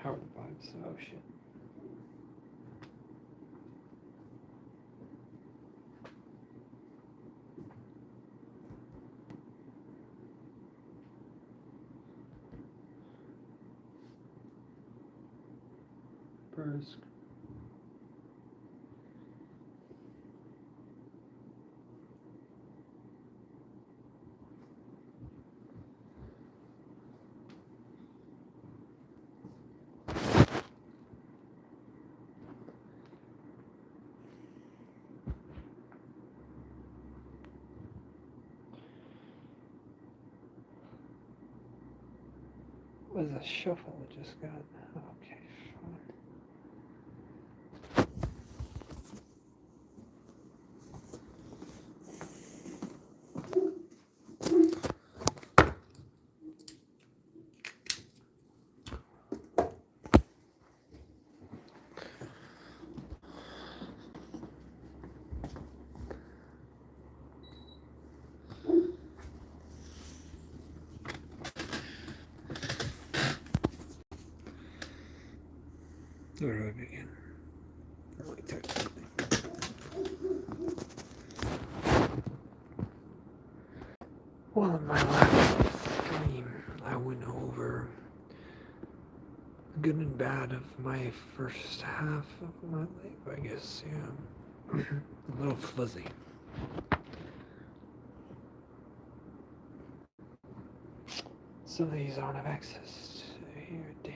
How are the vibes? Oh shit. Bursk. Was a shuffle I just got. Okay, fine. Where do I begin? Really technically. Well, in my last stream, I went over good and bad of my first half of my life, I guess, yeah. A little fuzzy. Some of these I don't have access to here, damn.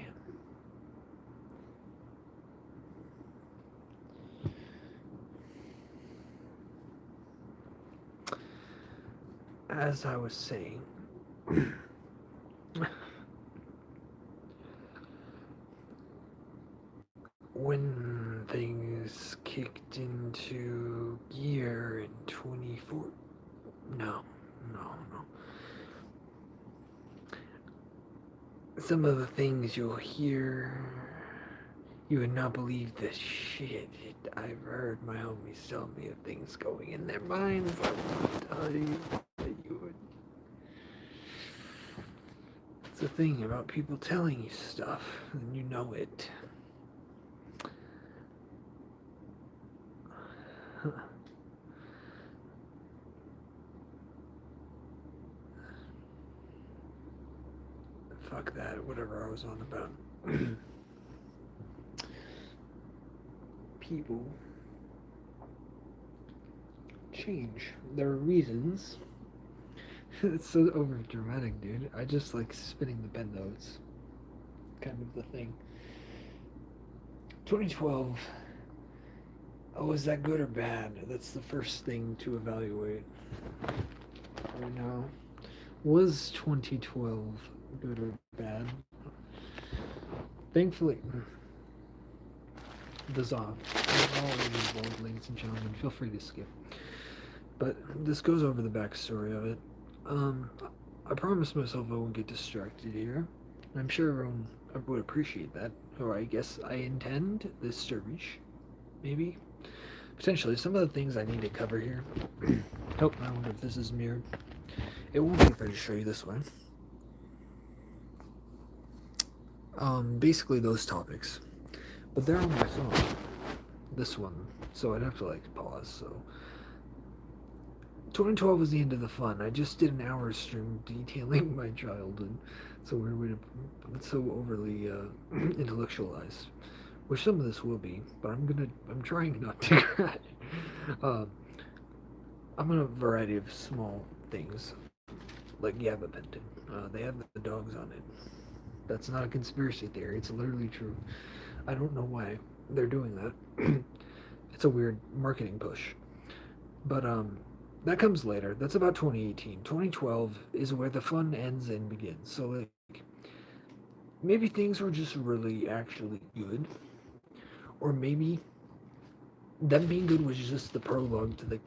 As I was saying, when things kicked into gear in 24, no. Some of the things you'll hear, you would not believe the shit I've heard my homies tell me of things going in their minds. I will tell you that you would. It's the thing about people telling you stuff, and you know it. Fuck that, whatever I was on about. People change. There are reasons. It's so over dramatic, dude. I just like spinning the pen notes. Kind of the thing. 2012. Oh, was that good or bad? That's the first thing to evaluate right now. Was 2012 good or bad? Thankfully, dissolve. All involved, ladies and gentlemen. Feel free to skip. But this goes over the backstory of it. I promised myself I won't get distracted here. I'm sure everyone would appreciate that, or I guess I intend this to reach, maybe. Potentially, some of the things I need to cover here. Oh, I wonder if this is mirrored. It won't be if I just show you this way. Basically those topics. But they're on my phone. This one. So I'd have to like pause, so 2012 was the end of the fun. I just did an hour stream detailing my childhood. It's a weird way to. It's so overly intellectualized, which some of this will be, but I'm trying not to. I'm on a variety of small things, like gabapentin. They have the dogs on it. That's not a conspiracy theory. It's literally true. I don't know why they're doing that. It's a weird marketing push, but that comes later. That's about 2018. 2012 is where the fun ends and begins. So like maybe things were just really actually good, or maybe them being good was just the prologue to the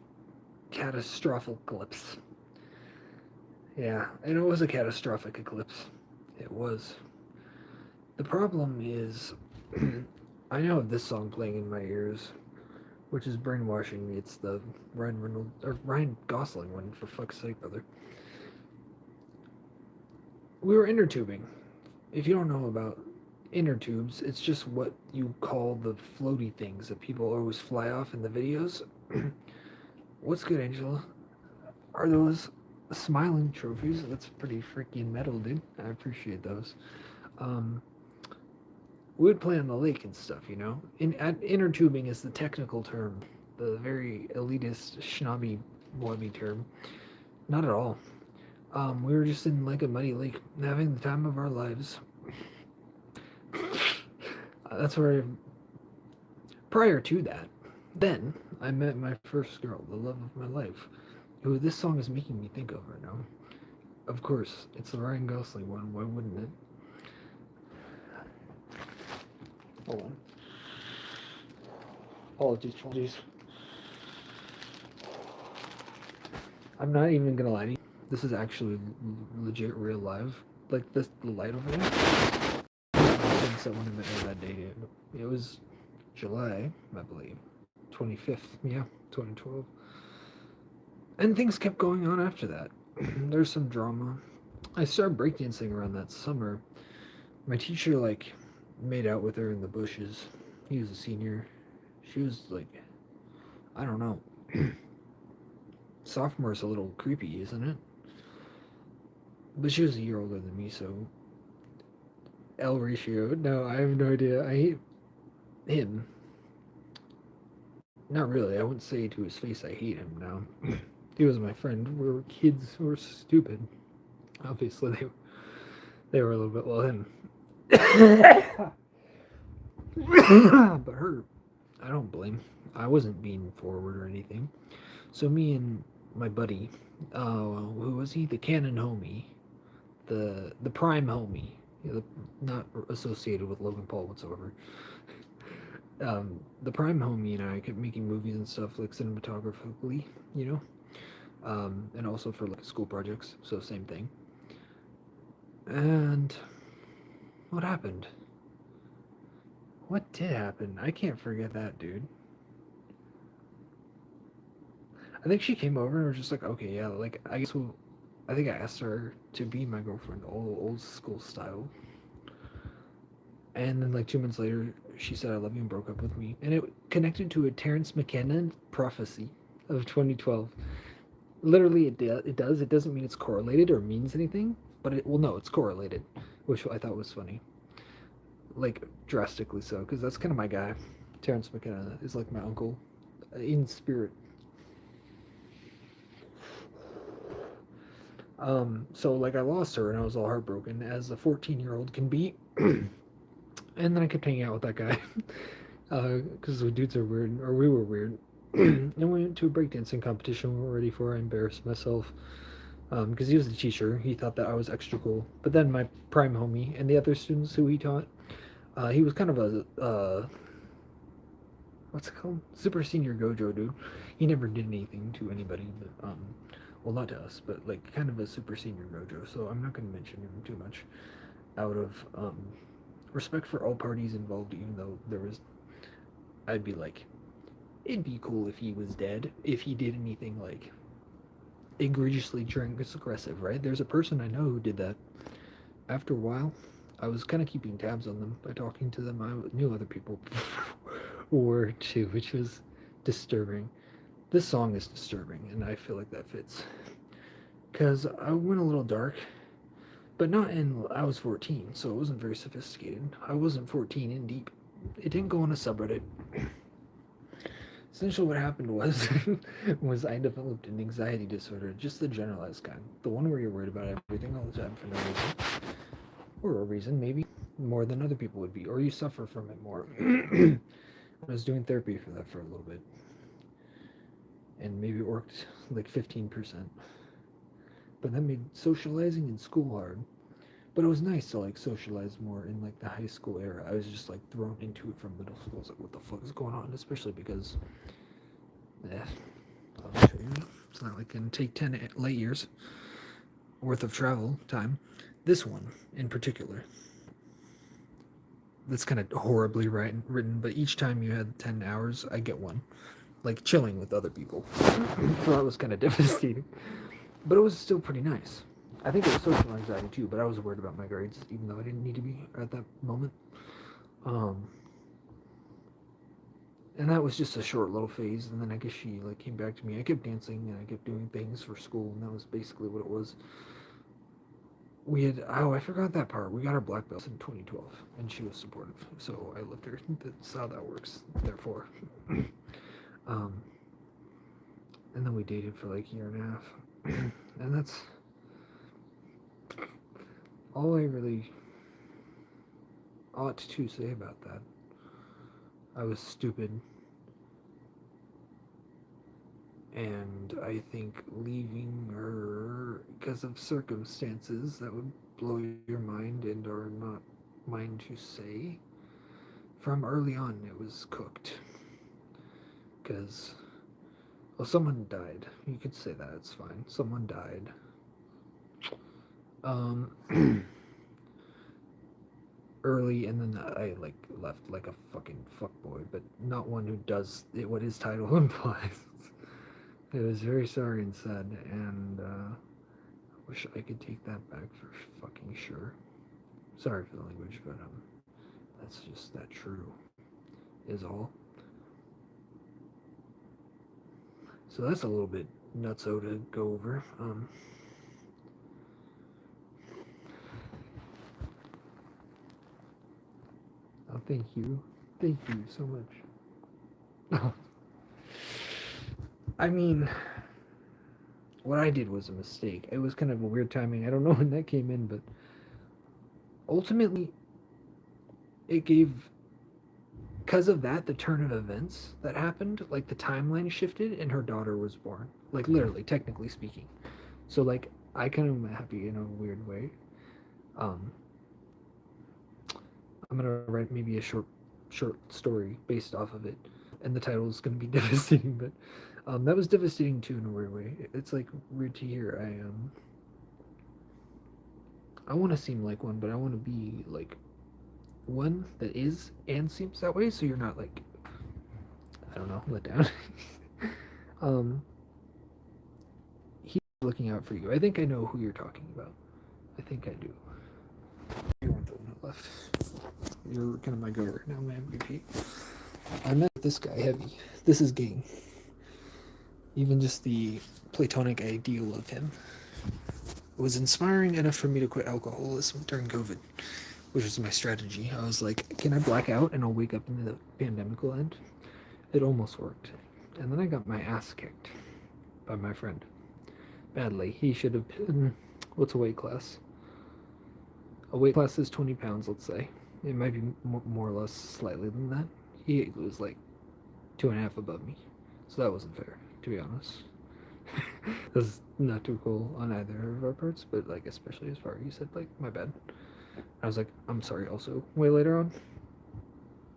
catastrophic eclipse. Yeah, and it was a catastrophic eclipse. It was. The problem is, I now have this song playing in my ears, which is brainwashing me. It's the Ryan Gosling one, for fuck's sake, brother. We were inner tubing. If you don't know about inner tubes. It's just what you call the floaty things that people always fly off in the videos. What's good, Angela? Are those smiling trophies? That's pretty freaking metal, dude. I appreciate those. Um, we would play on the lake and stuff, you know. Inner tubing is the technical term, the very elitist, schnobby, blubby term. Not at all. We were just in like a muddy lake, having the time of our lives. That's where prior to that, then I met my first girl, the love of my life, who this song is making me think of right now. Of course, it's the Ryan Gosling one. Why wouldn't it? Hold on. Apologies. I'm not even gonna lie to you. This is actually legit real live. Like this, the light over there. Things that wouldn't have been that day. It was July, I believe, 25th. Yeah, 2012. And things kept going on after that. There's some drama. I started breakdancing around that summer. My teacher like made out with her in the bushes. He was a senior. She was like, I don't know. Sophomore's a little creepy, isn't it? But she was a year older than me, so L ratio. No, I have no idea. I hate him. Not really. I wouldn't say to his face I hate him now. He was my friend. We were kids who were stupid. Obviously, they were a little bit well him. But her, I don't blame. I wasn't being forward or anything. So me and my buddy, who was he? The canon homie, the prime homie, not associated with Logan Paul whatsoever. The prime homie and I kept making movies and stuff like cinematographically, you know, and also for like school projects. So same thing. And what happened? What did happen? I can't forget that, dude. I think she came over and was just like, okay, yeah, like I guess we'll. I think I asked her to be my girlfriend, old school style. And then like 2 months later, she said I love you and broke up with me. And it connected to a Terrence McKenna prophecy of 2012. Literally, it does. It doesn't mean it's correlated or means anything, but no, it's correlated, which I thought was funny. Like drastically so, because that's kind of my guy. Terrence McKenna is like my uncle in spirit. So like I lost her and I was all heartbroken as a 14-year-old can be. And then I kept hanging out with that guy because the dudes are weird, or we were weird. And we went to a breakdancing competition we were ready for. I embarrassed myself because he was the teacher. He thought that I was extra cool. But then my prime homie and the other students who he taught, he was kind of a what's it called? Super senior Gojo dude. He never did anything to anybody, but well, not to us, but like kind of a super senior Gojo. So I'm not going to mention him too much out of respect for all parties involved, even though there was, I'd be like, it'd be cool if he was dead, if he did anything like egregiously transgressive, right? There's a person I know who did that. After a while, I was kind of keeping tabs on them by talking to them. I knew other people were too, which was disturbing. This song is disturbing, and I feel like that fits. Because I went a little dark, but not in, I was 14, so it wasn't very sophisticated. I wasn't 14 in deep. It didn't go on a subreddit. Essentially what happened was I developed an anxiety disorder, just the generalized kind. The one where you're worried about everything all the time for no reason. Or a reason, maybe, more than other people would be. Or you suffer from it more. I was doing therapy for that for a little bit. And maybe it worked like 15%. But that made socializing in school hard. But it was nice to like socialize more in like the high school era. I was just like thrown into it from middle school. I was like, what the fuck is going on? Especially because, I'll show you. It's not like it can take 10 light years worth of travel time. This one in particular, that's kind of horribly written, but each time you had 10 hours, I get one. Like chilling with other people. So that was kind of devastating. But it was still pretty nice. I think it was social anxiety too, but I was worried about my grades, even though I didn't need to be at that moment. Um, and that was just a short little phase. And then I guess she like came back to me. I kept dancing and I kept doing things for school, and that was basically what it was. We had I forgot that part. We got our black belts in 2012, and she was supportive, so I left her. That's how that works. Therefore, um, and then we dated for like a year and a half, and that's all I really ought to say about that. I was stupid, and I think leaving her because of circumstances that would blow your mind and are not mine to say. From early on, it was cooked because well, someone died. You could say that. It's fine. Someone died. Um, early, and then I like left like a fucking fuckboy, but not one who does it, what his title implies. It was very sorry and sad, and wish I could take that back for fucking sure. Sorry for the language, but that's just that true. Is all. So that's a little bit nutso to go over. Oh, thank you so much. I mean, what I did was a mistake. It was kind of a weird timing. I don't know when that came in, but ultimately, it gave because of that the turn of events that happened. Like the timeline shifted, and her daughter was born. Like literally, technically speaking. So like, I kind of am happy in a weird way. Um, I'm gonna write maybe a short story based off of it, and the title is gonna be devastating. But that was devastating too in a weird way. It's like weird to hear. I want to seem like one, but I want to be like one that is and seems that way, so you're not like I don't know let down. um, he's looking out for you. I think I know who you're talking about. I think I do. You weren't the one who left. You're kind of my go right now, my MVP. I met this guy heavy. This is gang. Even just the platonic ideal of him was inspiring enough for me to quit alcoholism during COVID, which was my strategy. I was like, can I black out and I'll wake up and the pandemic will end? It almost worked. And then I got my ass kicked by my friend. Badly. He should have been. What's a weight class? A weight class is 20 pounds, let's say. It might be more or less slightly than that. He was like 2.5 above me. So that wasn't fair, to be honest. That's not too cool on either of our parts, but like, especially as far as you said, like, my bad. I was like, I'm sorry, also. Way later on,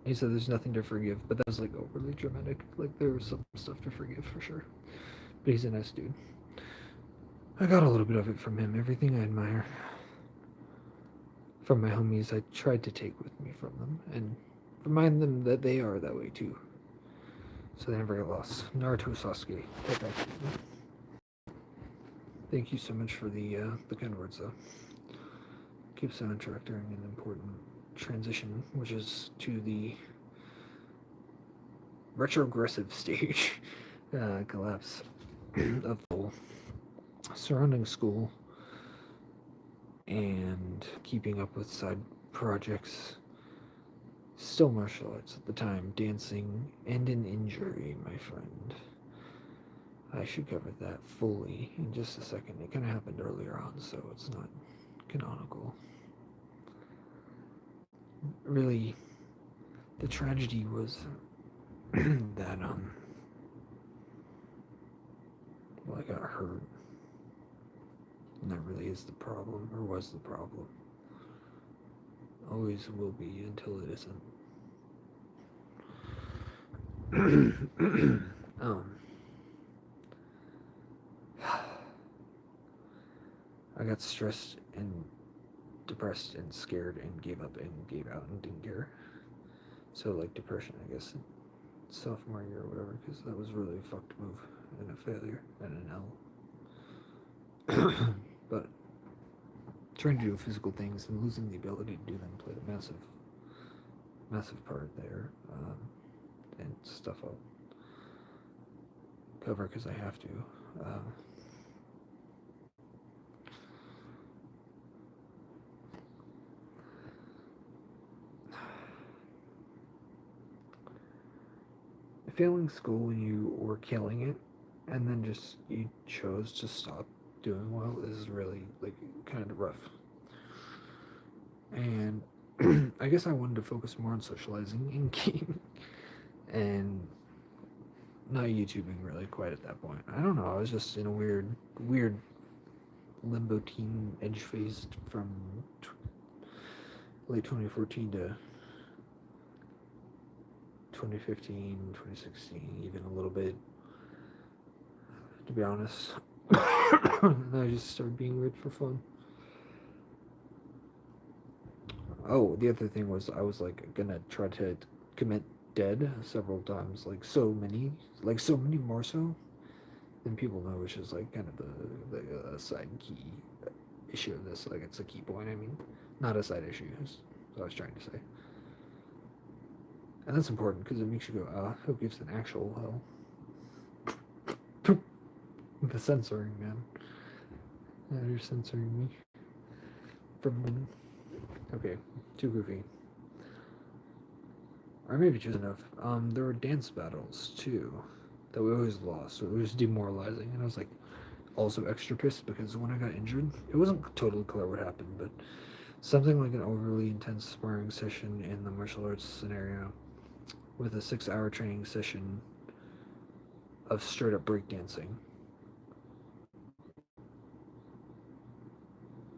he said there's nothing to forgive, but that was like overly dramatic. Like, there was some stuff to forgive for sure. But he's a nice dude. I got a little bit of it from him. Everything I admire from my homies, I tried to take with me from them and remind them that they are that way too. So they never get lost. Naruto Sasuke, right back to you. Thank you so much for the kind words, though. Keep soundtrack during an important transition, which is to the retrogressive stage collapse of the surrounding school and keeping up with side projects. Still martial arts at the time, dancing, and an injury, my friend. I should cover that fully in just a second. It kind of happened earlier on, so it's not canonical. Really, the tragedy was that well, I got hurt, and that really is the problem, or was the problem. Always will be until it isn't. I got stressed and depressed and scared and gave up and gave out and didn't care. So like depression, I guess, sophomore year or whatever, because that was really a fucked move and a failure and an L. But trying to do physical things and losing the ability to do them played a massive massive part there, and stuff I'll cover because I have to. Um, Failing school when you were killing it, and then just you chose to stop doing well is really like kind of rough. And I guess I wanted to focus more on socializing and gaming, and not YouTubing really quite at that point. I don't know. I was just in a weird limbo teen edge phase from late 2014 to 2015, 2016, even a little bit, to be honest. And I just started being weird for fun. Oh, the other thing was I was like gonna try to commit dead several times, like so many more so than people know, which is like kind of the side key issue of this. Like it's a key point. I mean, not a side issue. Is what I was trying to say, and that's important because it makes you go, who gives an actual hell? The censoring, man. Yeah, you're censoring me from. Okay, too goofy. Or maybe just enough. There were dance battles too that we always lost, so it was demoralizing. And I was like also extra pissed because when I got injured, it wasn't totally clear what happened, but something like an overly intense sparring session in the martial arts scenario with a 6 hour training session of straight up breakdancing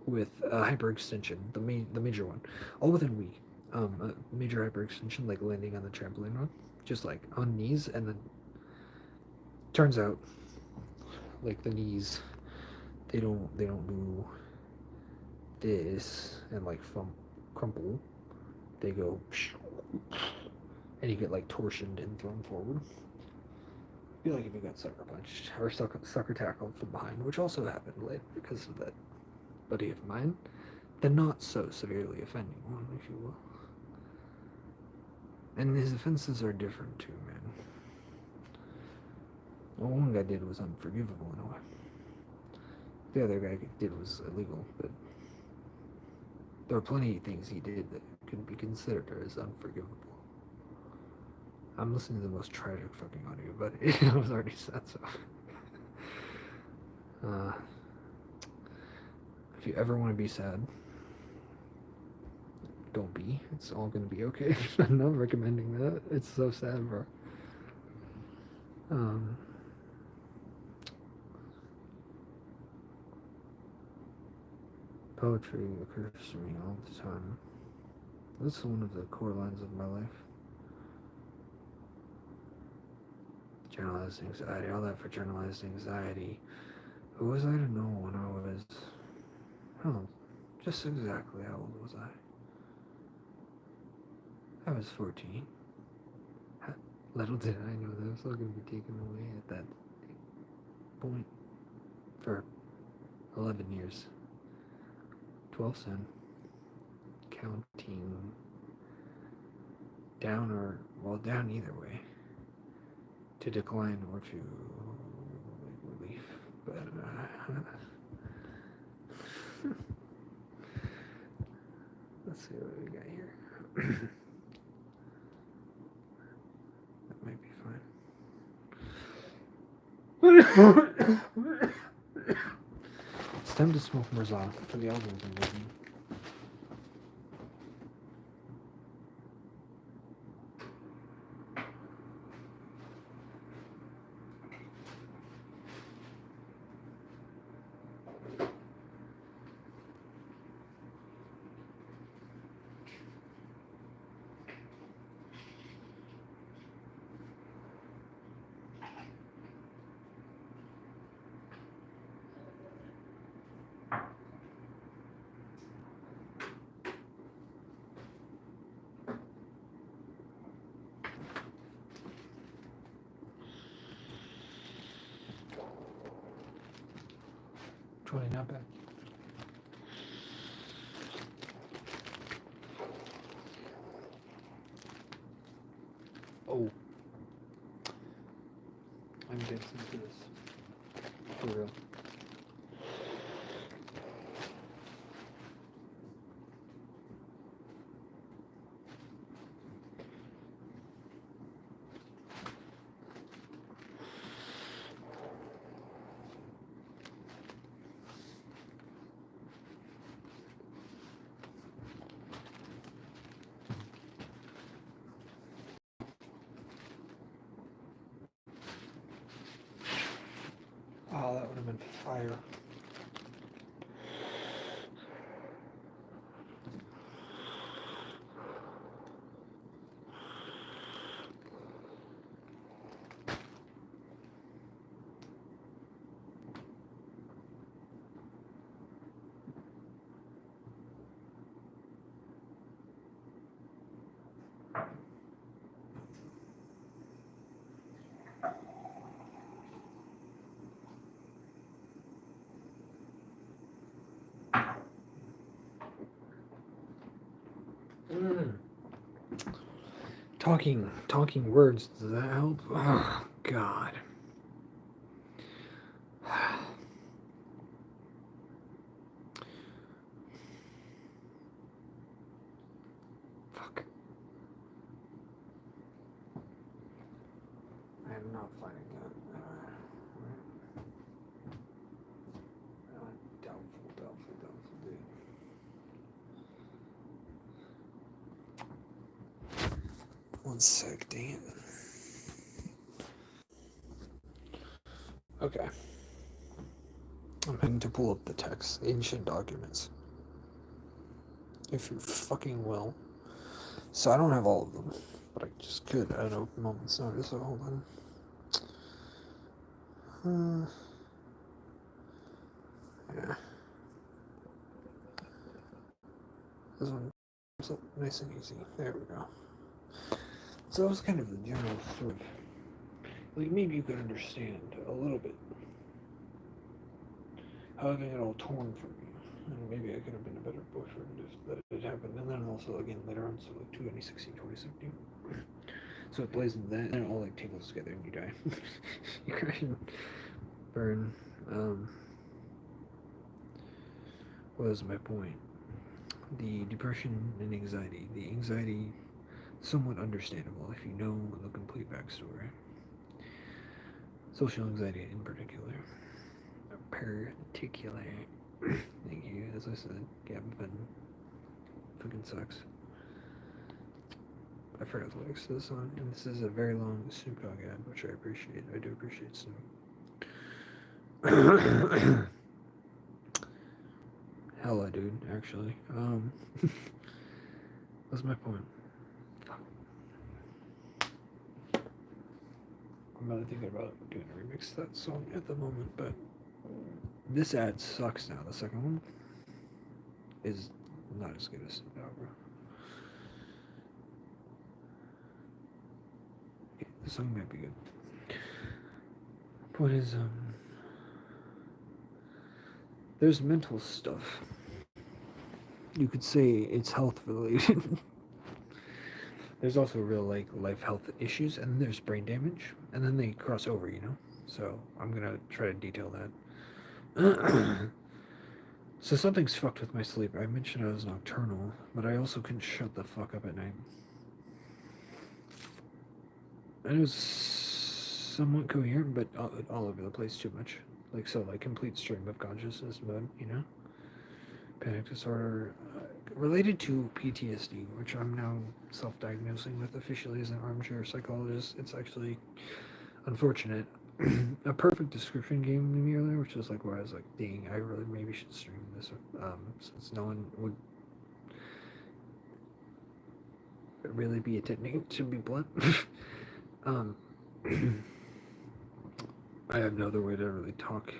with a hyperextension, the major one, all within a week. A major hyperextension, like landing on the trampoline run, just like on knees, and then turns out, like the knees, they don't do this and like crumple. They go, and you get like torsioned and thrown forward. I feel like if you got sucker punched or sucker tackled from behind, which also happened later because of that buddy of mine, the not so severely offending one, if you will. And his offenses are different too, man. What one guy did was unforgivable in a way. The other guy did was illegal, but there were plenty of things he did that couldn't be considered as unforgivable. I'm listening to the most tragic fucking audio, but it was already said so. Uh, if you ever want to be sad, don't be. It's all gonna be okay. I'm not recommending that. It's so sad, bro. Um, Poetry occurs to me all the time. That's one of the core lines of my life. Generalized anxiety, all that for generalized anxiety. Who was I to know when I was, oh, just exactly how old was I? I was 14. Little did I know that I was all going to be taken away at that point for 11 years. 12 cent. Counting down or, well, down either way. To decline or to relief. But, let's see what we got here. That might be fine. It's time to smoke Mirza for the album I'm making. Totally not bad. Oh, I'm dancing to this. For real. Oh, that would have been fire. Mm. Talking words, does that help? Oh, God. Fuck. I am not finding that. Doubtful, dude. One sec, damn. Okay. I'm heading to pull up the text. Ancient documents. If you fucking will. So I don't have all of them, but I just could at a moment's notice, so hold on. Yeah. This one is nice and easy. There we go. So that was kind of the general sort of, like, maybe you could understand a little bit how I got all torn from me. And maybe I could have been a better boyfriend if that had happened. And then also, again, later on, so like 2016, 2017. So it plays in that, and it all like tingles together and you die. You crash and burn. What was my point? The depression and anxiety. The anxiety, somewhat understandable if you know the complete backstory. Social anxiety in particular. Thank you. As I said, gabapentin fucking sucks. I forgot the lyrics to this song, and this is a very long Snoop Dogg ad, which I appreciate. I do appreciate Snoop. Hella, dude, actually. What's my point? I'm not thinking about doing a remix of that song at the moment, but this ad sucks now. The second one is not as good as Snoop Dogg, bro. Okay, the song might be good. Point is, there's mental stuff. You could say it's health related. There's also real like life health issues, and then there's brain damage, and then they cross over, you know. So I'm gonna try to detail that. So something's fucked with my sleep. I mentioned I was nocturnal, but I also couldn't shut the fuck up at night. And it was somewhat coherent, but all over the place too much. Like so, like complete stream of consciousness mode, you know. Panic disorder related to PTSD, which I'm now self-diagnosing with officially as an armchair psychologist. It's actually unfortunate. A perfect description gave me earlier, which was like where I was like, dang, I really maybe should stream this, since no one would really be attending, to be blunt. um, I have no other way to really talk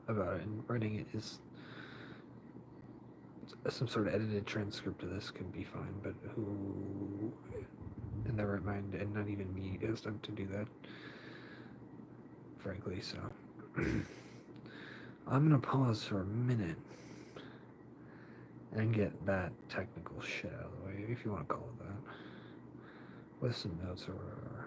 about it, and writing it is some sort of edited transcript of this could be fine, but who in their right mind, and not even me, has time to do that, frankly, so I'm gonna pause for a minute and get that technical shit out of the way, if you want to call it that, with some notes or whatever.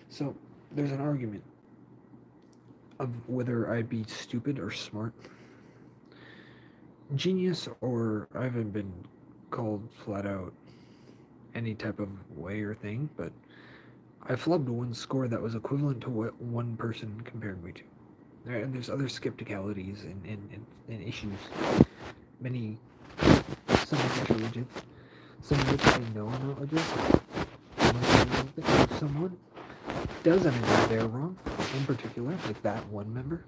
So there's an argument of whether I'd be stupid or smart, genius, or I haven't been called flat out any type of way or thing, but I flubbed one score that was equivalent to what one person compared me to. And there's other skepticalities and issues. Many, some of which are legit, some of which I know are not legit. If someone does anything they're wrong, in particular, like that one member,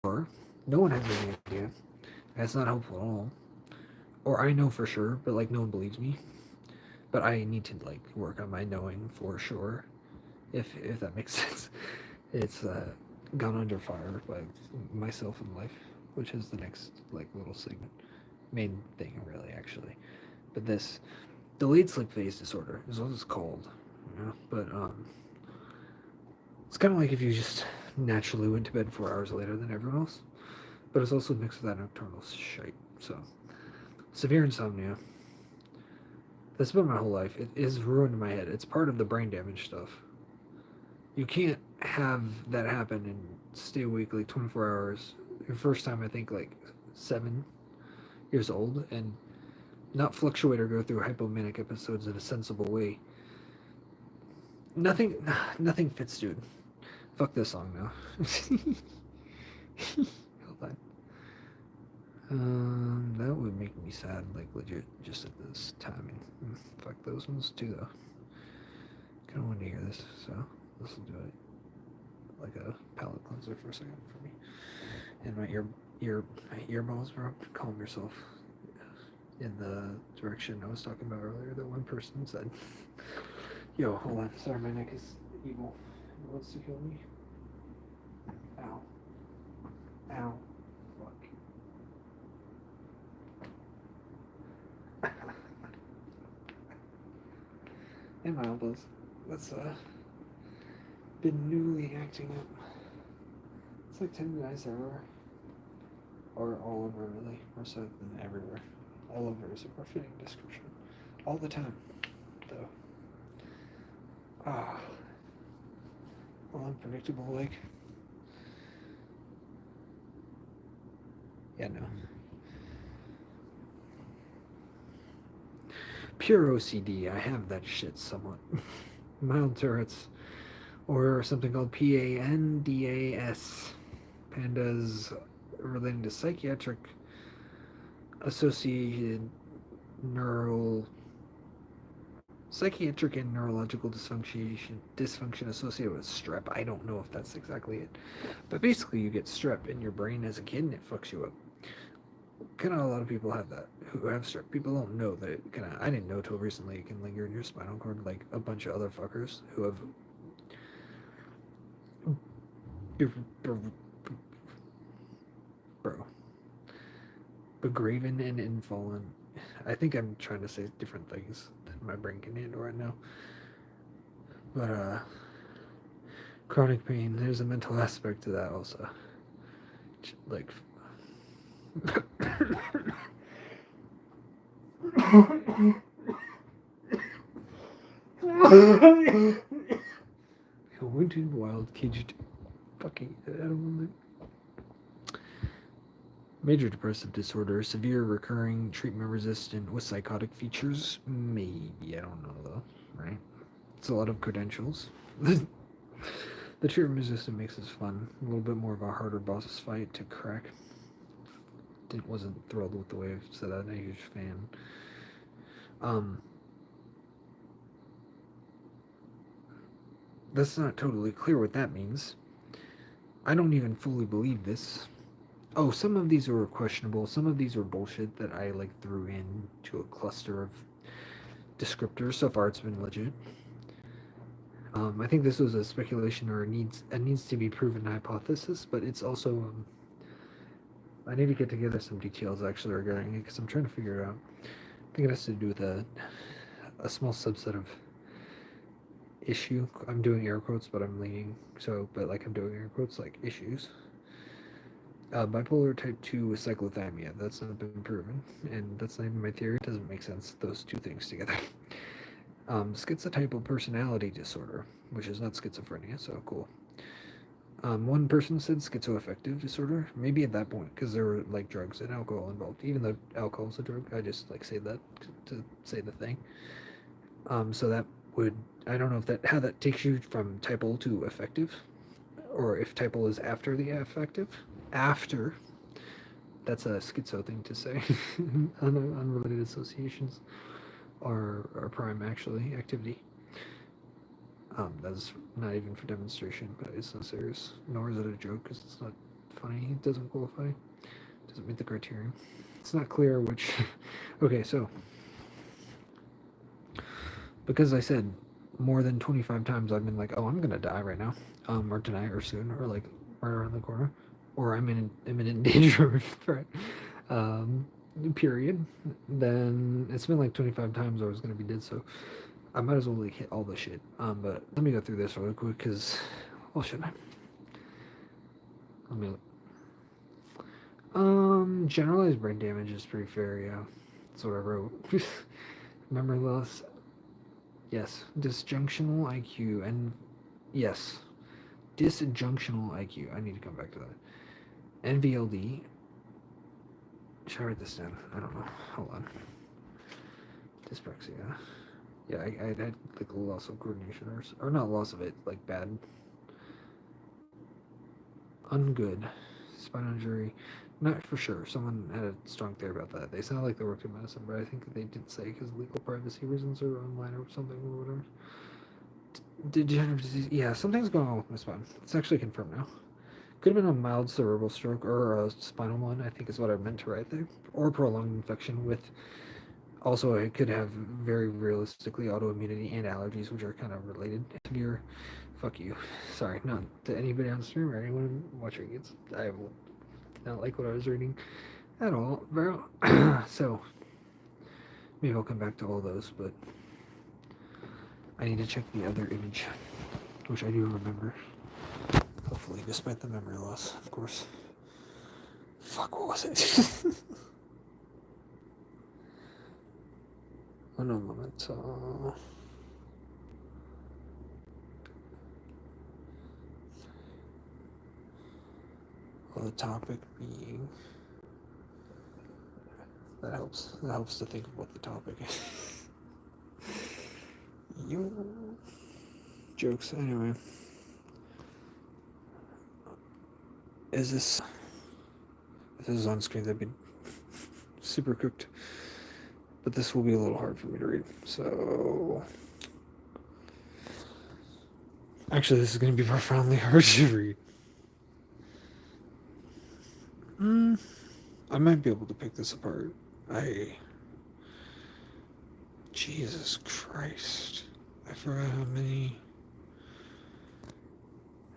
or no one has any idea, that's not helpful at all. Or I know for sure, but like no one believes me. But I need to like work on my knowing for sure, if that makes sense. It's gone under fire by myself in life, which is the next like little segment, main thing really actually. But this delayed sleep phase disorder is what it's called, you know? But it's kind of like if you just naturally went to bed 4 hours later than everyone else, but it's also mixed with that nocturnal shite. So severe insomnia. That's been my whole life. It is ruined my head. It's part of the brain damage stuff. You can't have that happen and stay awake like 24 hours. Your first time, I think, like 7 years old, and not fluctuate or go through hypomanic episodes in a sensible way. Nothing fits, dude. Fuck this song now. Hold on. That would make me sad, like legit, just at this timing. Fuck those ones too, though. Kind of want to hear this, so this will do it like a palate cleanser for a second for me. And my earballs, bro. Calm yourself. In the direction I was talking about earlier, that one person said, "Yo, hold on. Sorry, my neck is evil. It wants to kill me. Ow. Ow. Fuck." And my elbows. That's been newly acting up. It's like 10 guys everywhere. Or all over, really. More so than everywhere. All over is a more fitting description. All the time, though. Ah. All unpredictable, like. Yeah, no. Pure OCD, I have that shit somewhat. Mild Tourette's, or something called PANDAS. Pandas relating to psychiatric associated psychiatric and neurological dysfunction associated with strep. I don't know if that's exactly it, but basically you get strep in your brain as a kid and it fucks you up. Kind of a lot of people have that who have strep. People don't know that it kind of. I didn't know till recently it can linger in your spinal cord, like a bunch of other fuckers who have bro begraven and infallen. I think I'm trying to say different things that my brain can handle right now. But chronic pain, there's a mental aspect to that also. Like a wounded wild caged fucking animal. Major depressive disorder, severe recurring, treatment resistant with psychotic features? Maybe, I don't know though, right? It's a lot of credentials. The treatment resistant makes this fun. A little bit more of a harder boss fight to crack. Wasn't thrilled with the way I said that. I'm a huge fan. That's not totally clear what that means. I don't even fully believe this. Oh, some of these were questionable. Some of these were bullshit that I like threw into a cluster of descriptors. So far, it's been legit. I think this was a speculation or a needs to be proven hypothesis, but it's also I need to get together some details actually regarding it because I'm trying to figure it out. I think it has to do with a small subset of issue. I'm doing air quotes, but I'm leaning so, but like I'm doing air quotes like issues. Bipolar type 2 with cyclothymia. That's not been proven, and that's not even my theory. It doesn't make sense, those two things together. Schizotypal personality disorder, which is not schizophrenia, so cool. One person said schizoaffective disorder. Maybe at that point, because there were like drugs and alcohol involved. Even though alcohol is a drug, I just like say that to say the thing. So that would, I don't know if that how that takes you from typal to affective, or if typal is after the affective. After, that's a schizo thing to say. Unrelated associations are prime actually activity. That's not even for demonstration, but it's not serious. Nor is it a joke because it's not funny. It doesn't qualify. It doesn't meet the criterion. It's not clear which. Okay, so because I said more than 25 times, I've been like, oh, I'm gonna die right now, or tonight, or soon, or like right around the corner, or I'm in imminent danger, right? Um, period. Then it's been like 25 times I was gonna be dead, so I might as well like hit all the shit. But let me go through this really quick, cause well, should I? Let me look. Generalized brain damage is pretty fair, yeah. That's what I wrote. Memory loss, yes. Disjunctional IQ, and yes, disjunctional IQ. I need to come back to that. NVLD. Should I write this down? I don't know. Hold on. Dyspraxia. Yeah, I had like a loss of coordination, or not loss of it, like bad, ungood, spinal injury. Not for sure. Someone had a strong theory about that. They sound like they worked in medicine, but I think they didn't say because legal privacy reasons or online or something or whatever. Degenerative disease. Yeah, something's going on with my spine. It's actually confirmed now. Could have been a mild cerebral stroke or a spinal one, I think is what I meant to write there. Or prolonged infection with. Also, it could have very realistically autoimmunity and allergies, which are kind of related. Severe. Fuck you. Sorry, not to anybody on stream or anyone watching. I did not like what I was reading at all. So, maybe I'll come back to all those, but I need to check the other image, which I do remember. Hopefully, despite the memory loss, of course. Fuck, what was it? Oh, no, moment. Well, the topic being. That helps. That helps to think of what the topic is. You. Jokes, anyway. Is this. If this is on screen, that'd be super cooked. But this will be a little hard for me to read. So. Actually, this is going to be profoundly hard to read. I might be able to pick this apart. Jesus Christ. I forgot how many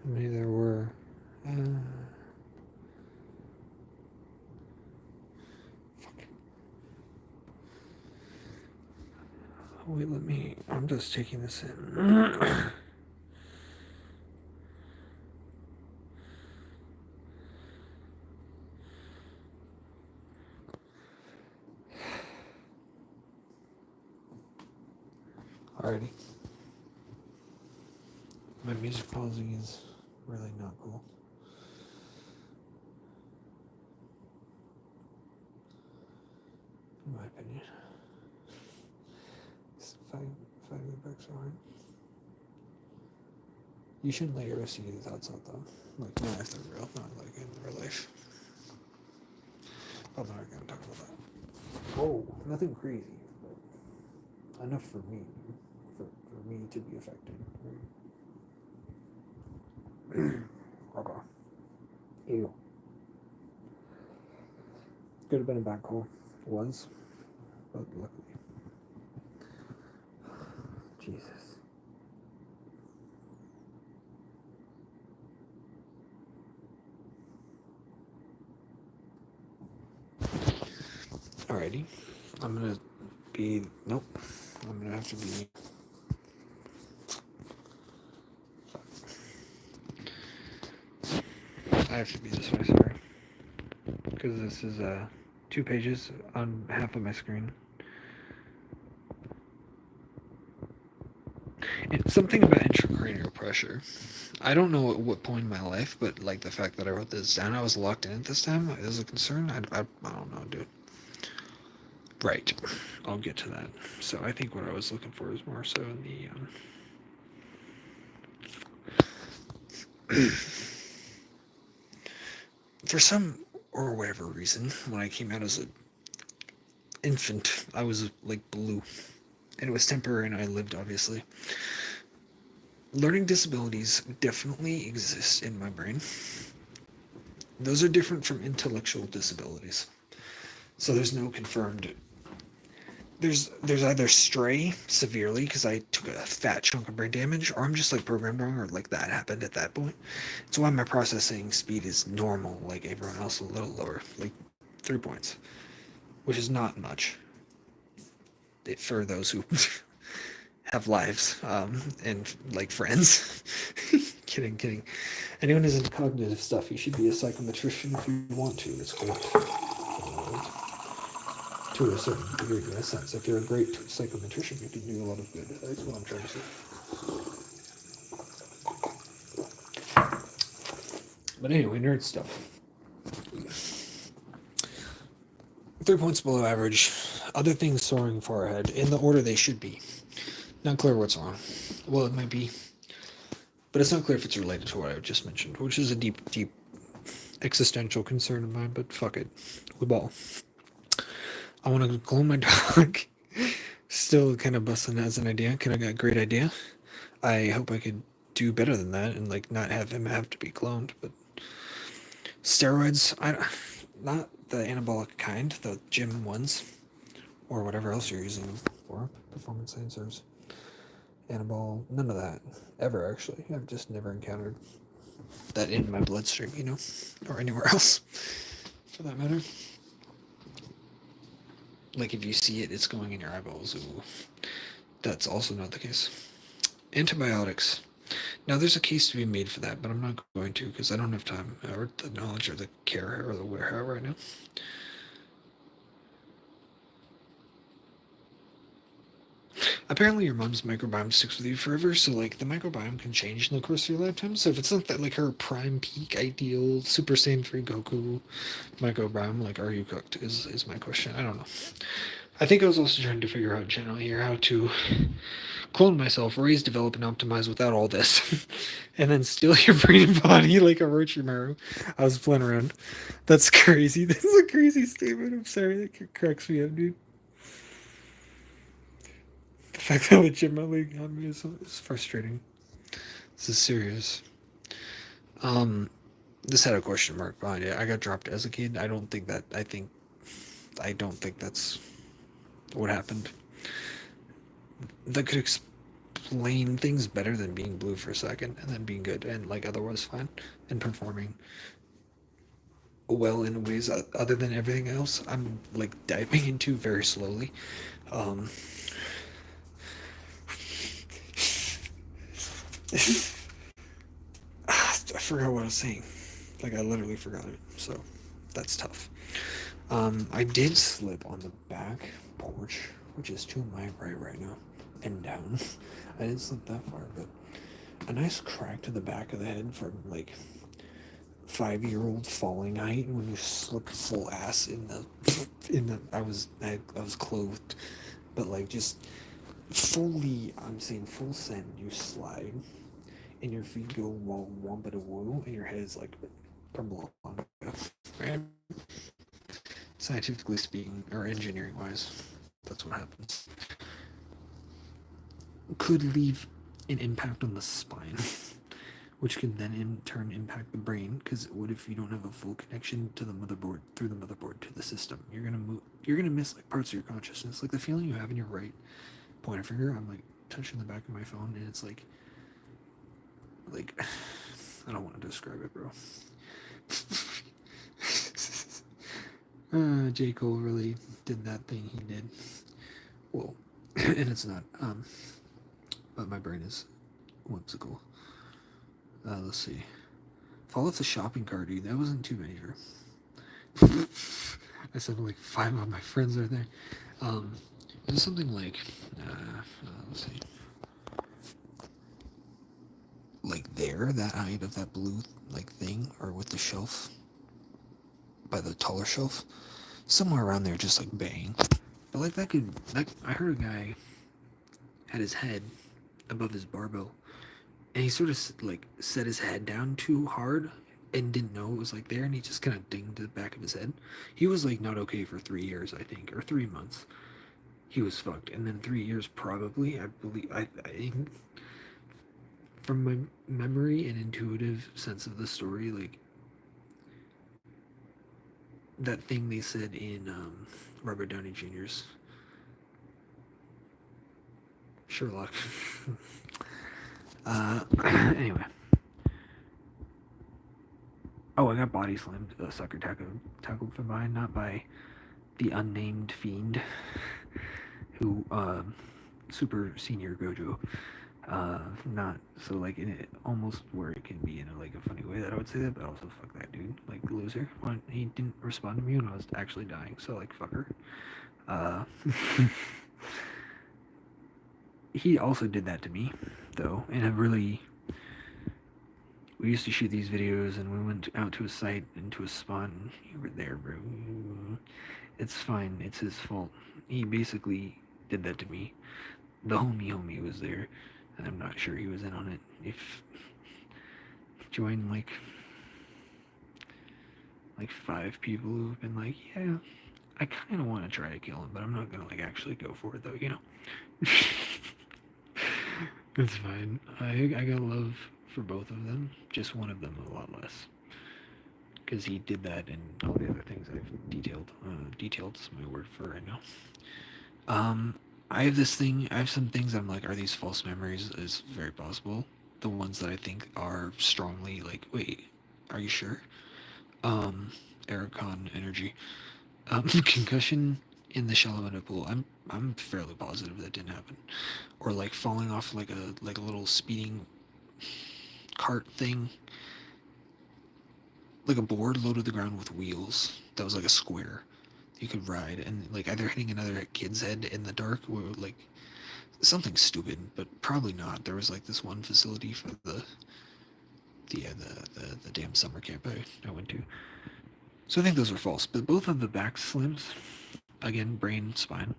there were. Fuck. Wait, I'm just taking this in. Alrighty. My music pausing is really not cool. In my opinion. If I go back so hard. You shouldn't let your OCD thoughts out though. Like, not if they're real, not like in real life. I'm not gonna talk about that. Oh, nothing crazy, but enough for me. For me to be affected. Okay. Ew. Could have been a bad call. Was. But luckily. Jesus. Alrighty. I'm gonna be. Nope. I'm gonna have to be. I have to be this way, sorry. because this is 2 pages on half of my screen. It's something about intracranial pressure. I don't know at what point in my life, but like the fact that I wrote this down, I was locked in at this time is a concern. I don't know, dude. Right. I'll get to that. So I think what I was looking for is more so in the for some or whatever reason, when I came out as an infant, I was like blue, and it was temporary, and I lived obviously. Learning disabilities definitely exist in my brain. Those are different from intellectual disabilities. So there's no confirmed. There's either stray severely because I took a fat chunk of brain damage, or I'm just like programmed wrong, or like that happened at that point. It's why my processing speed is normal, like everyone else, a little lower, like 3 points, which is not much for those who have lives and like friends. Kidding. Anyone who's into cognitive stuff, you should be a psychometrician if you want to. It's great. To a certain degree, in a sense. If you're a great psychometrician, you can do a lot of good. That's what I'm trying to say. But anyway, nerd stuff. 3 points below average. Other things soaring far ahead in the order they should be. Not clear what's wrong. Well, it might be, but it's not clear if it's related to what I just mentioned, which is a deep existential concern of mine, but fuck it. We ball. I want to clone my dog. Still kind of busting as an idea. Kind of got a great idea. I hope I could do better than that and like not have him have to be cloned, but steroids, not the anabolic kind, the gym ones, or whatever else you're using them for, performance enhancers, anabol, none of that, ever actually. I've just never encountered that in my bloodstream, you know, or anywhere else, for that matter. Like if you see it, it's going in your eyeballs. Ooh. That's also not the case. Antibiotics. Now there's a case to be made for that, but I'm not going to because I don't have time or the knowledge or the care or the where right now. Apparently your mom's microbiome sticks with you forever, so like the microbiome can change in the course of your lifetime. So if it's not that like her prime peak ideal Super Saiyan 3 Goku microbiome, like are you cooked is my question. I don't know. I think I was also trying to figure out generally here how to clone myself, raise, develop, and optimize without all this, and then steal your brain and body like a Orochimaru. I was playing around. That's crazy. This is a crazy statement. I'm sorry, that cracks me up, dude. The fact that legitimately got me is frustrating. This is serious. This had a question mark behind it. I got dropped as a kid. I don't think that's what happened. That could explain things better than being blue for a second and then being good and like otherwise fine and performing well in ways other than everything else I'm like diving into very slowly. I forgot what I was saying. Like I literally forgot it. So that's tough. I did slip on the back porch, which is to my right now, and down. I didn't slip that far, but a nice crack to the back of the head from like 5-year-old falling height when you slip full ass in the I was clothed, but like just fully, I'm saying full send, you slide and your feet go wompa woo and your head is like from below on, right? Scientifically speaking, or engineering wise, that's what happens. Could leave an impact on the spine, which can then in turn impact the brain. Because what if you don't have a full connection to the motherboard through the motherboard to the system? You're gonna miss like parts of your consciousness, like the feeling you have in your right pointer finger. I'm like touching the back of my phone, and it's like I don't want to describe it, bro. J. Cole really did that thing he did. Well, and it's not. But my brain is whimsical. Let's see. Fall off the shopping cart, dude. That wasn't too major. I said like 5 of my friends are there. It was something like, let's see, like there, that height of that blue like thing, or with the shelf by the taller shelf, somewhere around there, just like bang. But like that I heard a guy had his head above his barbell, and he sort of like set his head down too hard and didn't know it was like there, and he just kind of dinged the back of his head. He was like not okay for 3 years, I think, or 3 months. He was fucked, and then 3 years probably. I believe I from my memory and intuitive sense of the story, like that thing they said in Robert Downey Jr.'s Sherlock. Anyway. Oh, I got body slammed, sucker tackled from behind, not by the unnamed fiend who, super senior Gojo. Not so like in it, almost where it can be in a, like a funny way that I would say that, but also fuck that dude, like loser. When he didn't respond to me when I was actually dying, so like fucker. Uh, he also did that to me, though, in a really. We used to shoot these videos, and we went out to a site and to a spot, and you were there, bro. It's fine. It's his fault. He basically did that to me. The homie was there, and I'm not sure he was in on it. If join like 5 people who've been like, yeah, I kind of want to try to kill him, but I'm not gonna like actually go for it though, you know. It's fine. I got love for both of them. Just one of them a lot less, because he did that and all the other things I've detailed. Detailed is my word for right now. I have this thing. I have some things. I'm like, are these false memories? Is very possible. The ones that I think are strongly like, wait, are you sure? Ericon energy. Concussion in the shallow end of pool. I'm fairly positive that didn't happen. Or like falling off like a little speeding cart thing, like a board low to the ground with wheels. That was like a square you could ride, and like either hitting another kid's head in the dark, or like something stupid, but probably not. There was like this one facility for the damn summer camp I went to. So I think those are false. But both of the back slims, again, brain, spine,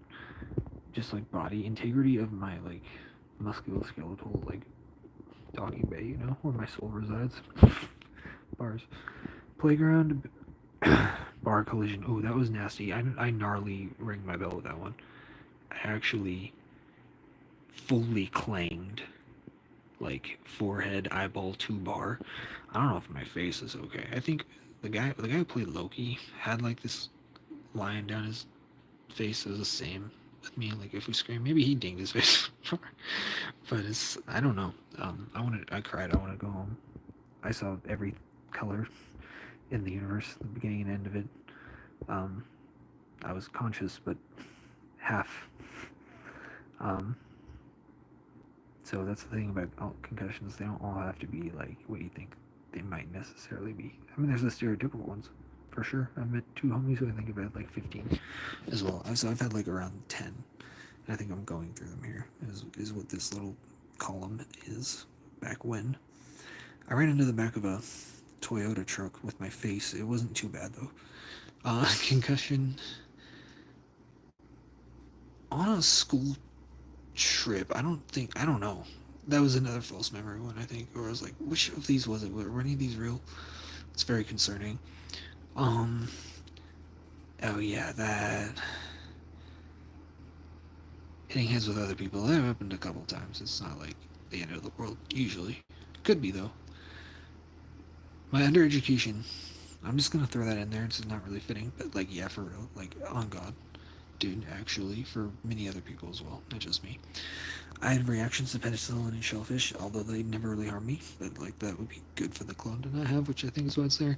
just like body integrity of my like musculoskeletal like docking bay, you know, where my soul resides. Bars. Playground, bar collision. Oh, that was nasty. I gnarly ring my bell with that one. I actually fully clanged, like forehead, eyeball, 2 bar. I don't know if my face is okay. I think the guy who played Loki had like this line down his face is the same with me. Like if we scream, maybe he dinged his face. But it's I don't know. I cried. I want to go home. I saw every color in the universe, the beginning and end of it. Um, I was conscious, but half. Um, so that's the thing about concussions. They don't all have to be like what you think they might necessarily be. I mean, there's the stereotypical ones, for sure. I've met 2 homies who I think have had like 15 as well. So I've had like around 10. And I think I'm going through them here, is what this little column is. Back when I ran into the back of a Toyota truck with my face. It wasn't too bad though. Concussion on a school trip. I don't know. That was another false memory one, I think. Or I was like, which of these was it? Were any of these real? It's very concerning. Um. Oh yeah, that hitting heads with other people. That happened a couple times. It's not like the end of the world. Usually, could be though. My undereducation. I'm just gonna throw that in there. It's not really fitting, but like, yeah, for real. Like, on God, dude. Actually, for many other people as well, not just me. I had reactions to penicillin and shellfish, although they never really harm me. But like, that would be good for the clone to not have, which I think is why it's there.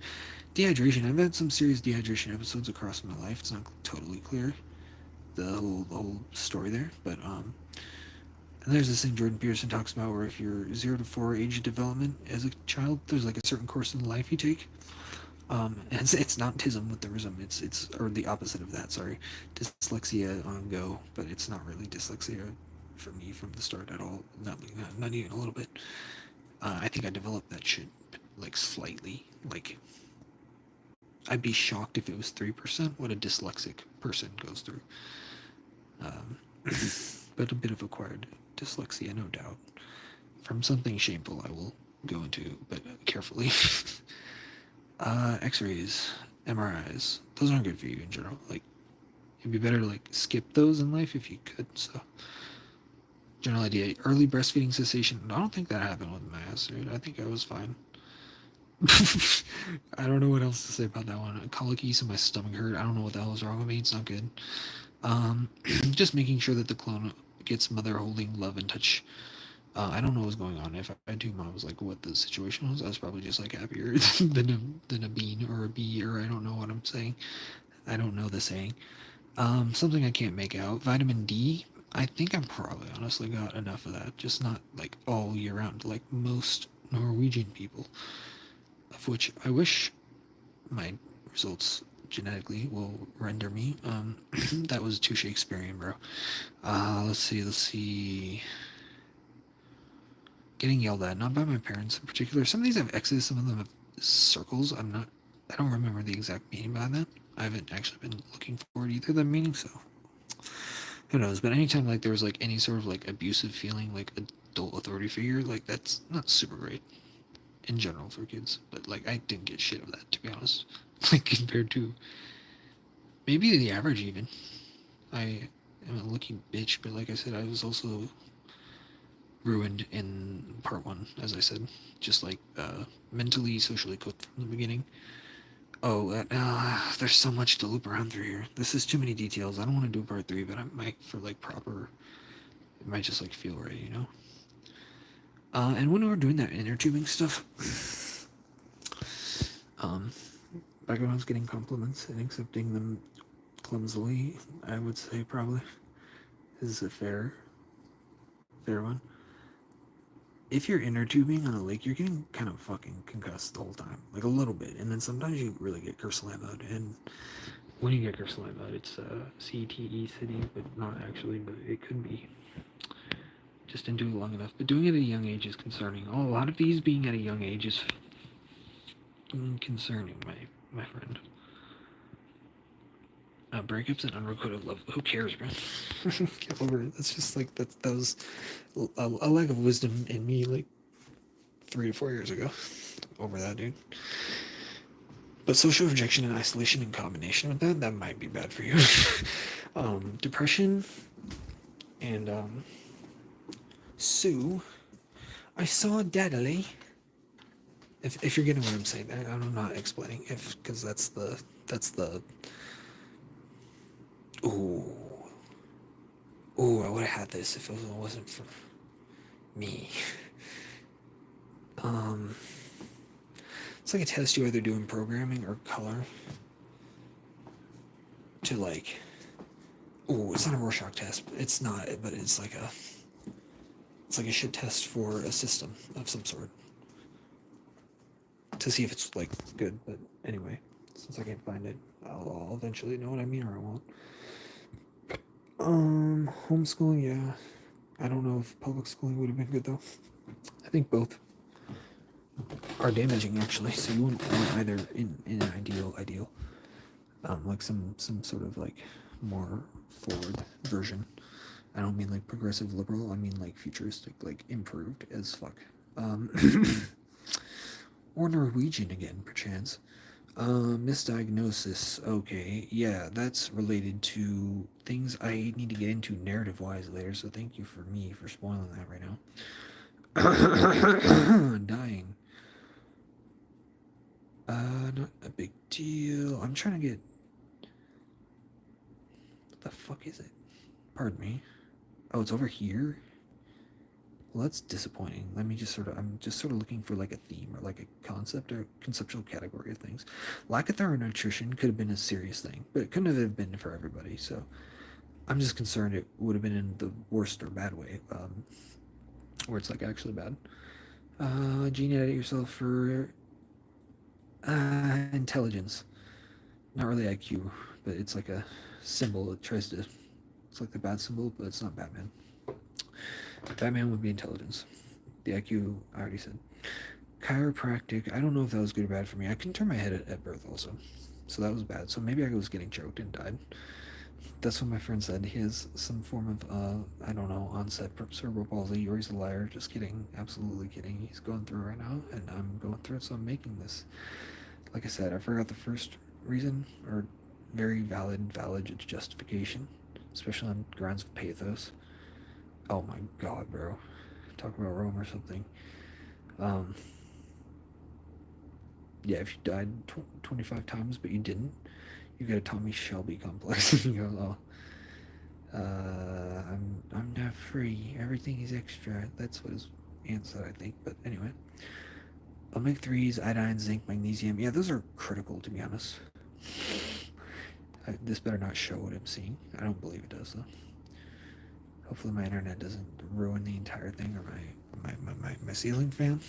Dehydration. I've had some serious dehydration episodes across my life. It's not totally clear the whole story there, but and there's this thing Jordan Peterson talks about where if you're 0 to 4 age of development as a child, there's like a certain course in life you take. It's not tism with the rhythm. It's or the opposite of that. Sorry, dyslexia on go, but it's not really dyslexia for me from the start at all. Not even a little bit. I think I developed that shit like slightly. Like I'd be shocked if it was 3% what a dyslexic person goes through. Um, but a bit of acquired dyslexia, no doubt. From something shameful, I will go into, but carefully. X-rays, MRIs, those aren't good for you in general. Like, it'd be better to like skip those in life if you could. So, general idea: early breastfeeding cessation. I don't think that happened with my ass, dude. I think I was fine. I don't know what else to say about that one. Colicky, so my stomach hurt. I don't know what the hell is wrong with me. It's not good. Just making sure that the clone gets mother holding love and touch. I don't know what's going on. If I do mom was like what the situation was, I was probably just like happier than a bean or a bee or I don't know what I'm saying. I don't know the saying. Something I can't make out. Vitamin D. I think I'm probably honestly got enough of that. Just not like all year round, like most Norwegian people. Of which I wish my results genetically will render me. That was too Shakespearean, bro. Let's see. Getting yelled at, not by my parents in particular. Some of these have X's, some of them have circles. I don't remember the exact meaning behind that. I haven't actually been looking forward either the meaning, so who knows. But anytime like there was like any sort of like abusive feeling, like adult authority figure, like that's not super great in general for kids. But like I didn't get shit of that, to be honest. Like compared to maybe the average even. I am a lucky bitch, but like I said, I was also ruined in part one, as I said, just like mentally, socially cooked from the beginning. Oh, there's so much to loop around through here. This is too many details. I don't want to do part three, but I might for like proper. It might just like feel right, you know. And when we were doing that inner tubing stuff, um, back when I was getting compliments and accepting them clumsily, I would say probably is a fair one. If you're inner tubing on a lake, you're getting kind of fucking concussed the whole time, like a little bit, and then sometimes you really get kerslamoed. And when you get kerslamoed, it's CTE city, but not actually, but it could be. Just didn't do it long enough. But doing it at a young age is concerning. Oh, a lot of these being at a young age is concerning, my friend. Breakups and unrequited love. Who cares, man? Get over it. That's just like that was a lack of wisdom in me like 3 to 4 years ago. Over that, dude. But social rejection and isolation in combination with that might be bad for you. Depression and Sue, I saw Daddy. If you're getting what I'm saying, I'm not explaining because that's the ooh I would have had this if it wasn't for me. It's like a test you either do in programming or color to like. Ooh, it's not a Rorschach test. It's not, but it's like a shit test for a system of some sort to see if it's like good. But anyway, since I can't find it, I'll eventually know what I mean or I won't. Homeschooling, yeah. I don't know if public schooling would have been good though. I think both are damaging actually. So you wouldn't want either in an ideal. Like some sort of like more forward version. I don't mean like progressive liberal. I mean like futuristic, like improved as fuck. Or Norwegian again, perchance. Misdiagnosis. Okay, yeah, that's related to things I need to get into narrative-wise later. So thank you for spoiling that right now. Dying. Not a big deal. I'm trying to get. What the fuck is it? Pardon me. Oh, it's over here. Well, that's disappointing. I'm just sort of looking for like a theme or like a concept or conceptual category of things. Lack of thorough nutrition could have been a serious thing, but it couldn't have been for everybody. So I'm just concerned it would have been in the worst or bad way, where it's like actually bad. Gene, edit yourself for Intelligence. Not really IQ, but it's like a symbol. It tries to. It's like the bad symbol, but it's not Batman. Batman would be intelligence. The IQ, I already said. Chiropractic. I don't know if that was good or bad for me. I couldn't turn my head at birth also, so that was bad. So maybe I was getting choked and died. That's what my friend said. He has some form of, I don't know, onset cerebral palsy, or he's a liar. Just kidding. Absolutely kidding. He's going through it right now, and I'm going through it, so I'm making this. Like I said, I forgot the first reason, or very valid justification, especially on grounds of pathos. Oh my god, bro. Talk about Rome or something. Um, yeah, if you died 25 times but you didn't, you get a Tommy Shelby complex. You go, oh, I'm not free. Everything is extra. That's what his aunt said, I think. But anyway, omega 3s, iodine, zinc, magnesium. Yeah, those are critical, to be honest. This better not show what I'm seeing. I don't believe it does, though. Hopefully my internet doesn't ruin the entire thing, or my ceiling fan.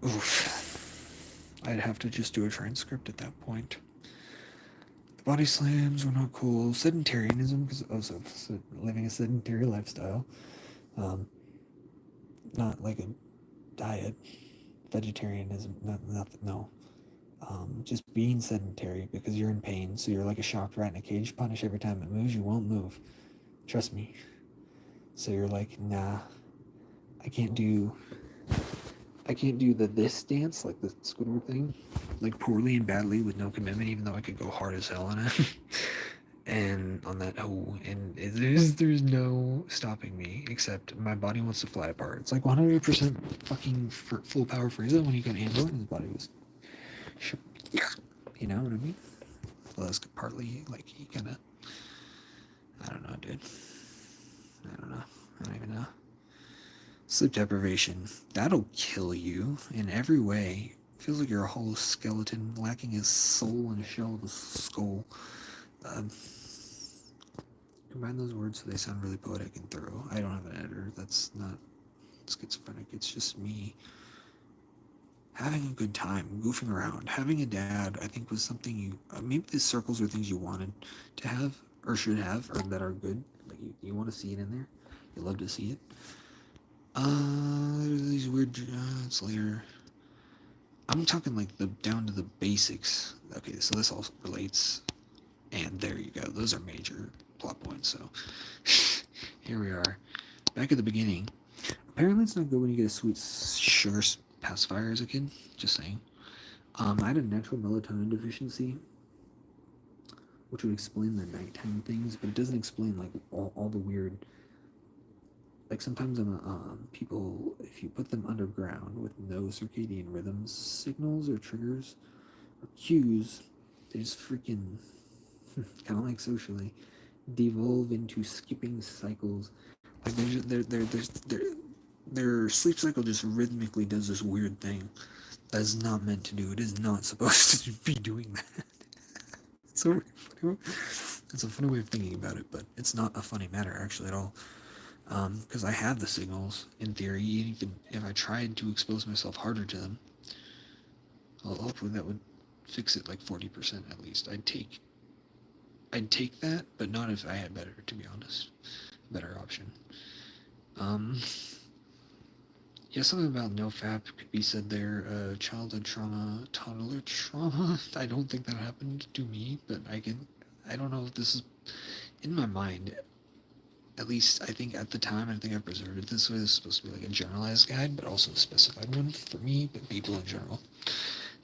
Oof. I'd have to just do a transcript at that point. The body slams were not cool. Sedentarianism, because also living a sedentary lifestyle. Not like a diet. Vegetarianism, no. Just being sedentary because you're in pain, so you're like a shocked rat in a cage. Punish every time it moves, you won't move. Trust me. So you're like, nah, I can't do the this dance, like the Squidward thing, like poorly and badly with no commitment, even though I could go hard as hell on it. And on that, and there's no stopping me except my body wants to fly apart. It's like 100% fucking full power Frieza when he got Andor and his body was, you know what I mean? Well, that's partly like he kind of, I don't know, dude. I don't even know. Sleep deprivation, that'll kill you in every way. Feels like you're a hollow skeleton lacking a soul and a shell of a skull. Combine those words so they sound really poetic and thorough. I don't have an editor. That's not schizophrenic. It's just me having a good time, goofing around. Having a dad, I think, was something you... maybe the circles are things you wanted to have, or should have, or that are good. Like, you want to see it in there. You love to see it. These weird... it's later. I'm talking, like, down to the basics. Okay, so this all relates. And there you go. Those are major plot points, so... here we are. Back at the beginning. Apparently it's not good when you get a sweet sugar pacifier as a kid. Just saying. I had a natural melatonin deficiency, which would explain the nighttime things, but it doesn't explain, like, all the weird... Like, sometimes people, if you put them underground with no circadian rhythms, signals or triggers or cues, they just freaking... kind of like socially, devolve into skipping cycles. Like their sleep cycle just rhythmically does this weird thing that is not meant to do. It is not supposed to be doing that. It's a funny, it's a funny way of thinking about it, but it's not a funny matter actually at all. Because I have the signals in theory. Even if I tried to expose myself harder to them, well, hopefully that would fix it like 40% at least. I'd take that, but not if I had better, to be honest. Better option. Yeah, something about NoFap could be said there. Childhood trauma, toddler trauma. I don't think that happened to me, but I don't know if this is in my mind. At least I think at the time, I think I preserved it this way. This is supposed to be like a generalized guide, but also a specified one for me, but people in general.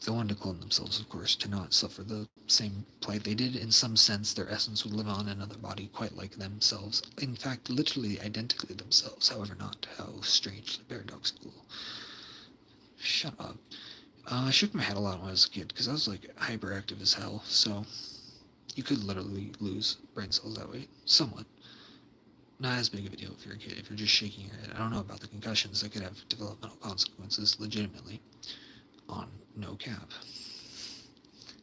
They wanted to clone themselves, of course, to not suffer the same plight they did. In some sense, their essence would live on in another body quite like themselves. In fact, literally identically themselves, however not. How strangely paradoxical. Shut up. I shook my head a lot when I was a kid, because I was, like, hyperactive as hell, so you could literally lose brain cells that way. Somewhat. Not as big of a deal if you're a kid, if you're just shaking your head. I don't know about the concussions that could have developmental consequences, legitimately. On no cap.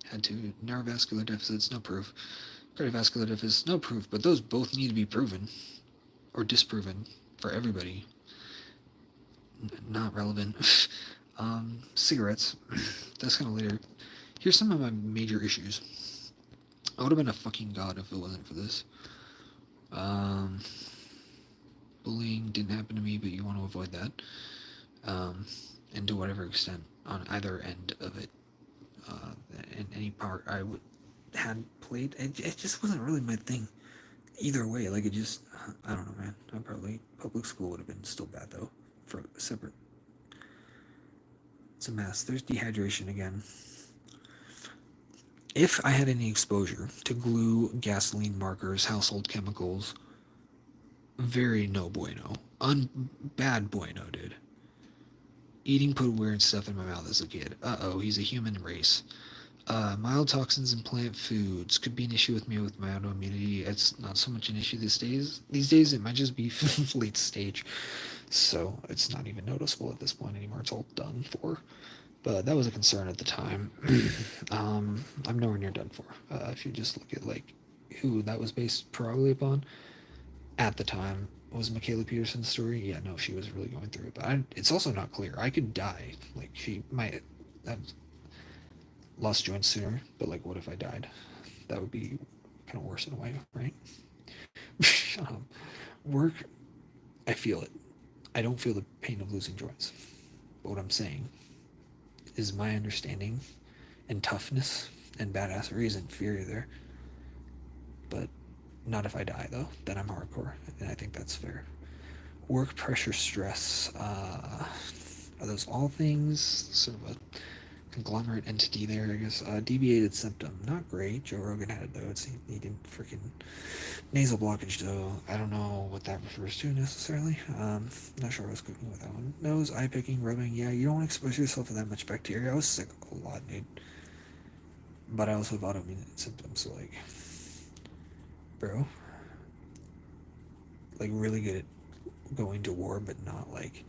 Had to neurovascular deficits, no proof. Cardiovascular deficits, no proof, but those both need to be proven or disproven for everybody. Not relevant. Cigarettes. That's kind of later. Here's some of my major issues. I would have been a fucking god if it wasn't for this. Um, Bullying didn't happen to me, but you want to avoid that. Um, and to whatever extent on either end of it, in any part I would had played, it just wasn't really my thing. Either way, like it just, I don't know, man. I probably public school would have been still bad though, for separate. It's a mess. There's dehydration again. If I had any exposure to glue, gasoline markers, household chemicals, very no bueno. Bad bueno, dude. Eating put weird stuff in my mouth as a kid. Uh-oh, he's a human race. Mild toxins in plant foods could be an issue with me with my autoimmunity. It's not so much an issue these days. These days, it might just be late stage. So it's not even noticeable at this point anymore. It's all done for. But that was a concern at the time. I'm nowhere near done for. If you just look at like who that was based probably upon at the time was Michaela Peterson's story. Yeah, no, she was really going through it. But it's also not clear. I could die. Like she might have lost joints sooner. But like, what if I died? That would be kind of worse in a way, right? Work, I feel it. I don't feel the pain of losing joints. But what I'm saying is my understanding and toughness and badassery is inferior there. But not if I die, though. Then I'm hardcore, and I think that's fair. Work pressure, stress. Are those all things? Sort of a conglomerate entity there, I guess. Deviated septum. Not great. Joe Rogan had it, though. He didn't freaking... Nasal blockage, though. I don't know what that refers to necessarily. Not sure I was cooking with that one. Nose, eye picking, rubbing. Yeah, you don't want to expose yourself to that much bacteria. I was sick a lot, dude. But I also have autoimmune symptoms, so like... Bro. Like, really good at going to war, but not, like,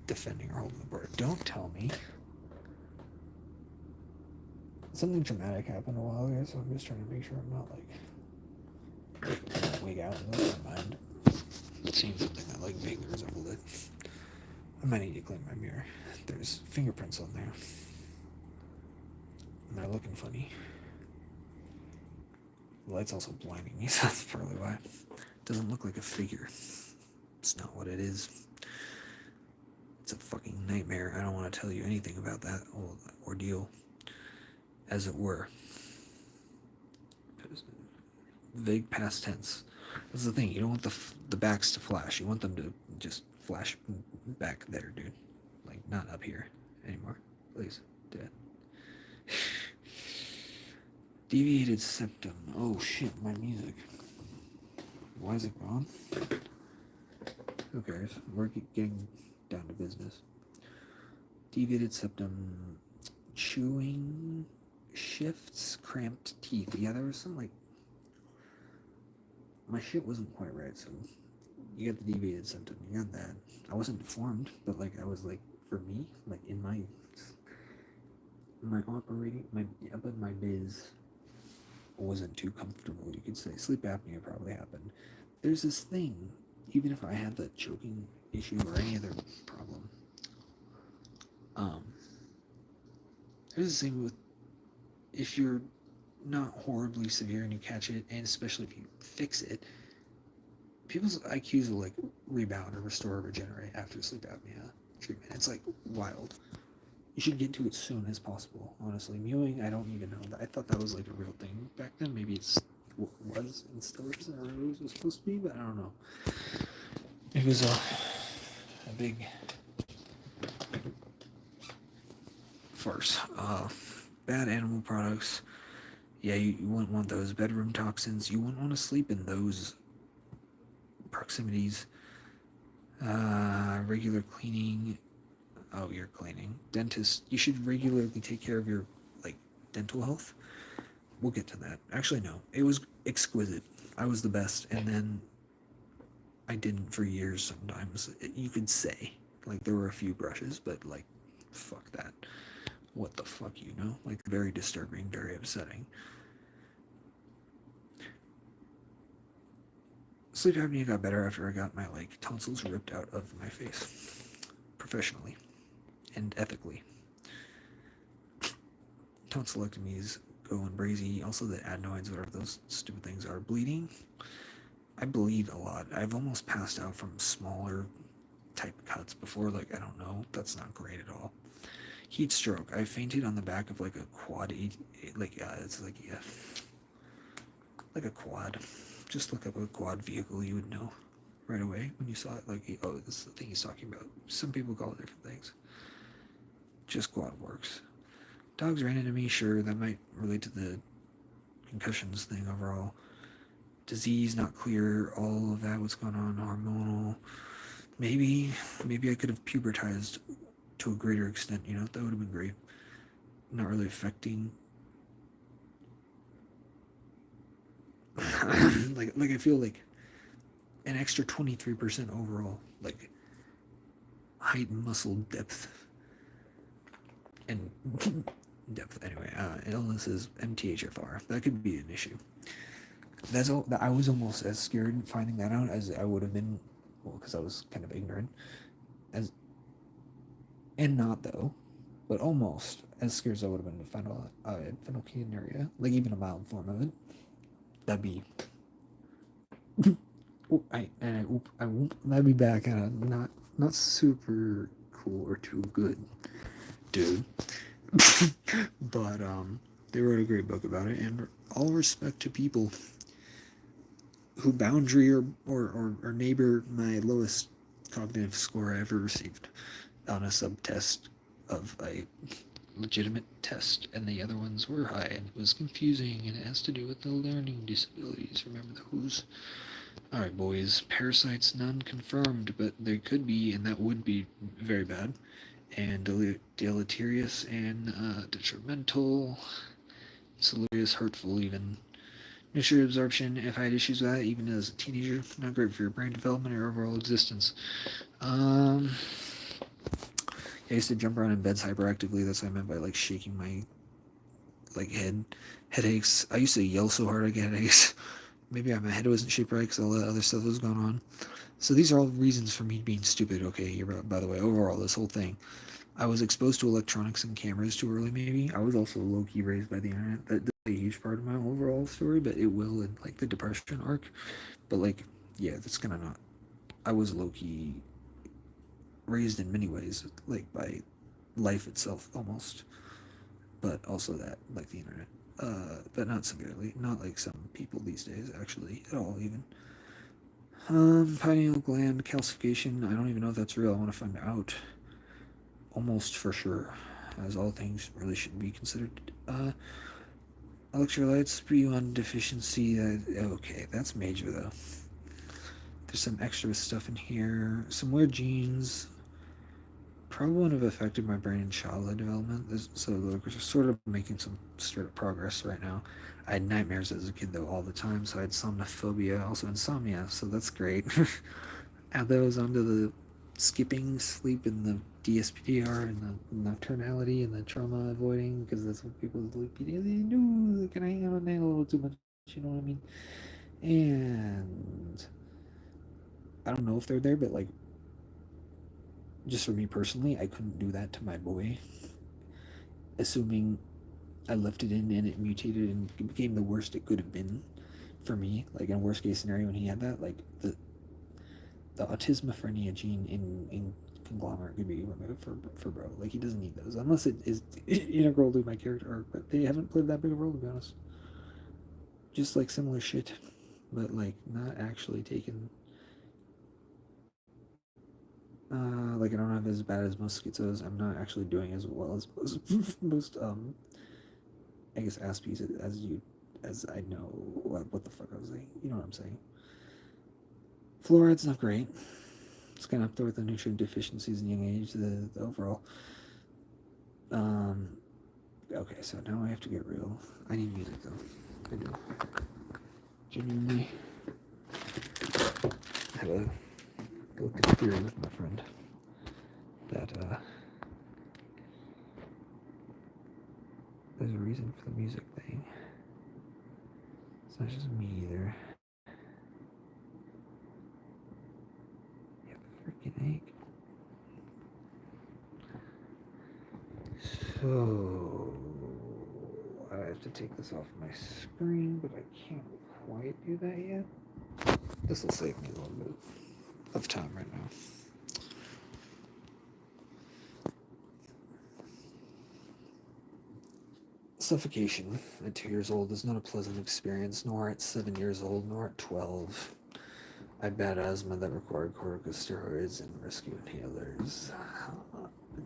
defending or holding the border. Don't tell me. Something traumatic happened a while ago, so I'm just trying to make sure I'm not, like, wig out and lose my mind. Seeing something that, like, vaguely resembled it. I might need to clean my mirror. There's fingerprints on there. And they're looking funny. The light's also blinding me, so that's probably why. It doesn't look like a figure. It's not what it is. It's a fucking nightmare. I don't want to tell you anything about that ordeal, as it were. Vague past tense. That's the thing. You don't want the backs to flash. You want them to just flash back there, dude. Like, not up here anymore. Please, do it. Deviated septum. Oh shit, my music. Why is it gone? Who cares? We're getting down to business. Deviated septum. Chewing shifts, cramped teeth. Yeah, there was some like... My shit wasn't quite right, so you got the deviated septum. You got that. I wasn't deformed, but like I was like, for me, like in my operating, my biz wasn't too comfortable, you could say. Sleep apnea probably happened. There's this thing, even if I had the choking issue or any other problem, there's this thing with, if you're not horribly severe and you catch it, and especially if you fix it, people's IQs will like rebound or restore or regenerate after sleep apnea treatment. It's like wild. You should get to it soon as possible, honestly. Mewing, I don't even know. I thought that was like a real thing back then. Maybe it's was and still is, or it was supposed to be, but I don't know. It was a big farce. Bad animal products. Yeah, you wouldn't want those. Bedroom toxins. You wouldn't want to sleep in those proximities. Regular cleaning. Oh, you're cleaning. Dentist. You should regularly take care of your like dental health. We'll get to that. Actually, no. It was exquisite. I was the best, and then I didn't for years. Sometimes you could say like there were a few brushes, but like fuck that. What the fuck, you know? Like very disturbing, very upsetting. Sleep apnea got better after I got my like tonsils ripped out of my face professionally. and ethically. Tonsillectomies go in brazy. Also, the adenoids, whatever those stupid things are, bleeding. I bleed a lot. I've almost passed out from smaller type cuts before. Like, I don't know. That's not great at all. Heat stroke. I fainted on the back of like a quad. It's like, yeah, like a quad. Just look up a quad vehicle. You would know right away when you saw it. Like, oh, this is the thing he's talking about. Some people call it different things. Just quad works. Dogs ran into me. Sure, that might relate to the concussions thing overall. Disease not clear. All of that. What's going on? Hormonal. Maybe I could have pubertized to a greater extent. You know, that would have been great. Not really affecting. like I feel like an extra 23% overall, like height and muscle depth and depth. Anyway, illness is MTHFR. That could be an issue. That's all. I was almost as scared finding that out as I would have been, well, because I was kind of ignorant, as and not though, but almost as scared as I would have been to find out phenylketonuria, like even a mild form of it. That'd be. I won't. That'd be back at a not super cool or too good, dude. But they wrote a great book about it, and all respect to people who boundary or neighbor my lowest cognitive score I ever received on a sub-test of a legitimate test, and the other ones were high, and it was confusing, and it has to do with the learning disabilities. Remember the who's. Alright, boys. Parasites, none confirmed, but there could be, and that would be very bad, and deleterious and detrimental, salarious, hurtful even. Nutrient absorption, if I had issues with that, even as a teenager, not great for your brain development or overall existence. I used to jump around in beds hyperactively. That's what I meant by like shaking my like headaches. I used to yell so hard I get headaches. Maybe my head wasn't shaped right because all that other stuff was going on. So these are all reasons for me being stupid. Okay, by the way, overall, this whole thing. I was exposed to electronics and cameras too early, maybe. I was also low-key raised by the internet. That's a huge part of my overall story, but it will in, like, the depression arc. But, like, yeah, that's kind of not... I was low-key raised in many ways, like, by life itself, almost. But also that, like, the internet. But not severely. Not like some people these days, actually, at all, even. Pineal gland calcification. I don't even know if that's real. I want to find out. Almost for sure, as all things really should be considered. Electrolytes, B1 deficiency. Okay, that's major though. There's some extra stuff in here. Some weird genes. Probably wouldn't have affected my brain in childhood development. So we're sort of making some straight up progress right now. I had nightmares as a kid though all the time, so I had somnophobia, also insomnia. So that's great. Add those onto the skipping sleep and the DSPDR and the nocturnality and the trauma avoiding, because that's what people with PTSD do. They can hang out on that a little too much, you know what I mean? And I don't know if they're there, but like, just for me personally, I couldn't do that to my boy. Assuming I left it in and it mutated and became the worst it could have been for me, like in a worst case scenario when he had that, like the autismophrenia gene in conglomerate could be removed for bro. Like, he doesn't need those unless it is integral to my character arc, but they haven't played that big a role, to be honest. Just like similar shit, but like not actually taken. Like, I don't have as bad as most schizos. I'm not actually doing as well as most I guess Aspies as I know what the fuck I was saying. You know what I'm saying. Fluoride's not great. It's kind of up there with the nutrient deficiencies in young age, the overall. Okay, so now I have to get real. I need music though. I do. Genuinely. I have a little theory with my friend that there's a reason for the music thing. It's not just me either. You have a freaking ache. Oh, I have to take this off my screen, but I can't quite do that yet. This will save me a little bit of time right now. Suffocation at 2 years old is not a pleasant experience, nor at 7 years old, nor at 12. I had bad asthma that required corticosteroids and rescue inhalers,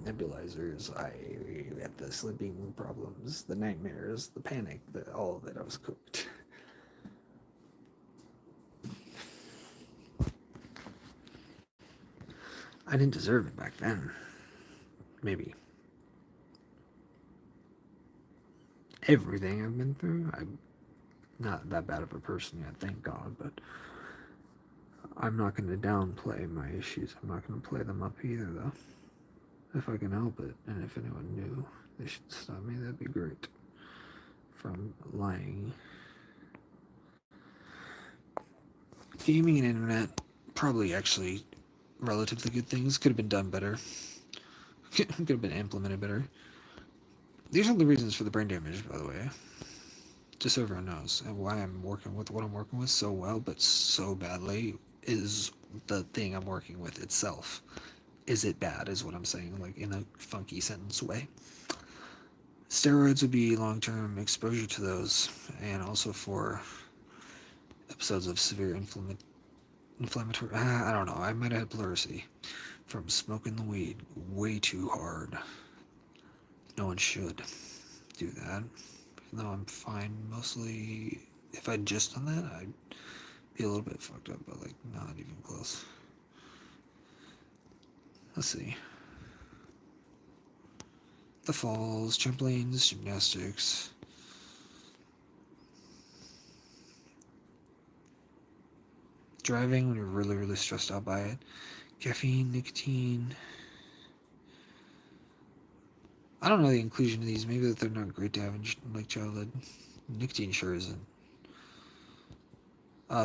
nebulizers. I had the sleeping problems, the nightmares, the panic, all of it. I was cooked. I didn't deserve it back then. Maybe. Everything I've been through, I'm not that bad of a person yet, thank God, but I'm not going to downplay my issues. I'm not going to play them up either, though. If I can help it, and if anyone knew they should stop me, that'd be great. From lying. Gaming and internet, probably actually relatively good things. Could have been done better. Could have been implemented better. These are the reasons for the brain damage, by the way. Just so everyone knows. And why I'm working with what I'm working with so well, but so badly, is the thing I'm working with itself. Is it bad, is what I'm saying, like in a funky sentence way. Steroids would be long-term exposure to those, and also for episodes of severe inflammatory, I don't know, I might have had pleurisy from smoking the weed way too hard. No one should do that. Even though I'm fine mostly. If I'd just done that, I'd be a little bit fucked up, but like not even close. Let's see. The falls, trampolines, gymnastics. Driving when you're really, really stressed out by it. Caffeine, nicotine. I don't know the inclusion of these. Maybe that they're not great to have in like childhood. Nicotine sure isn't.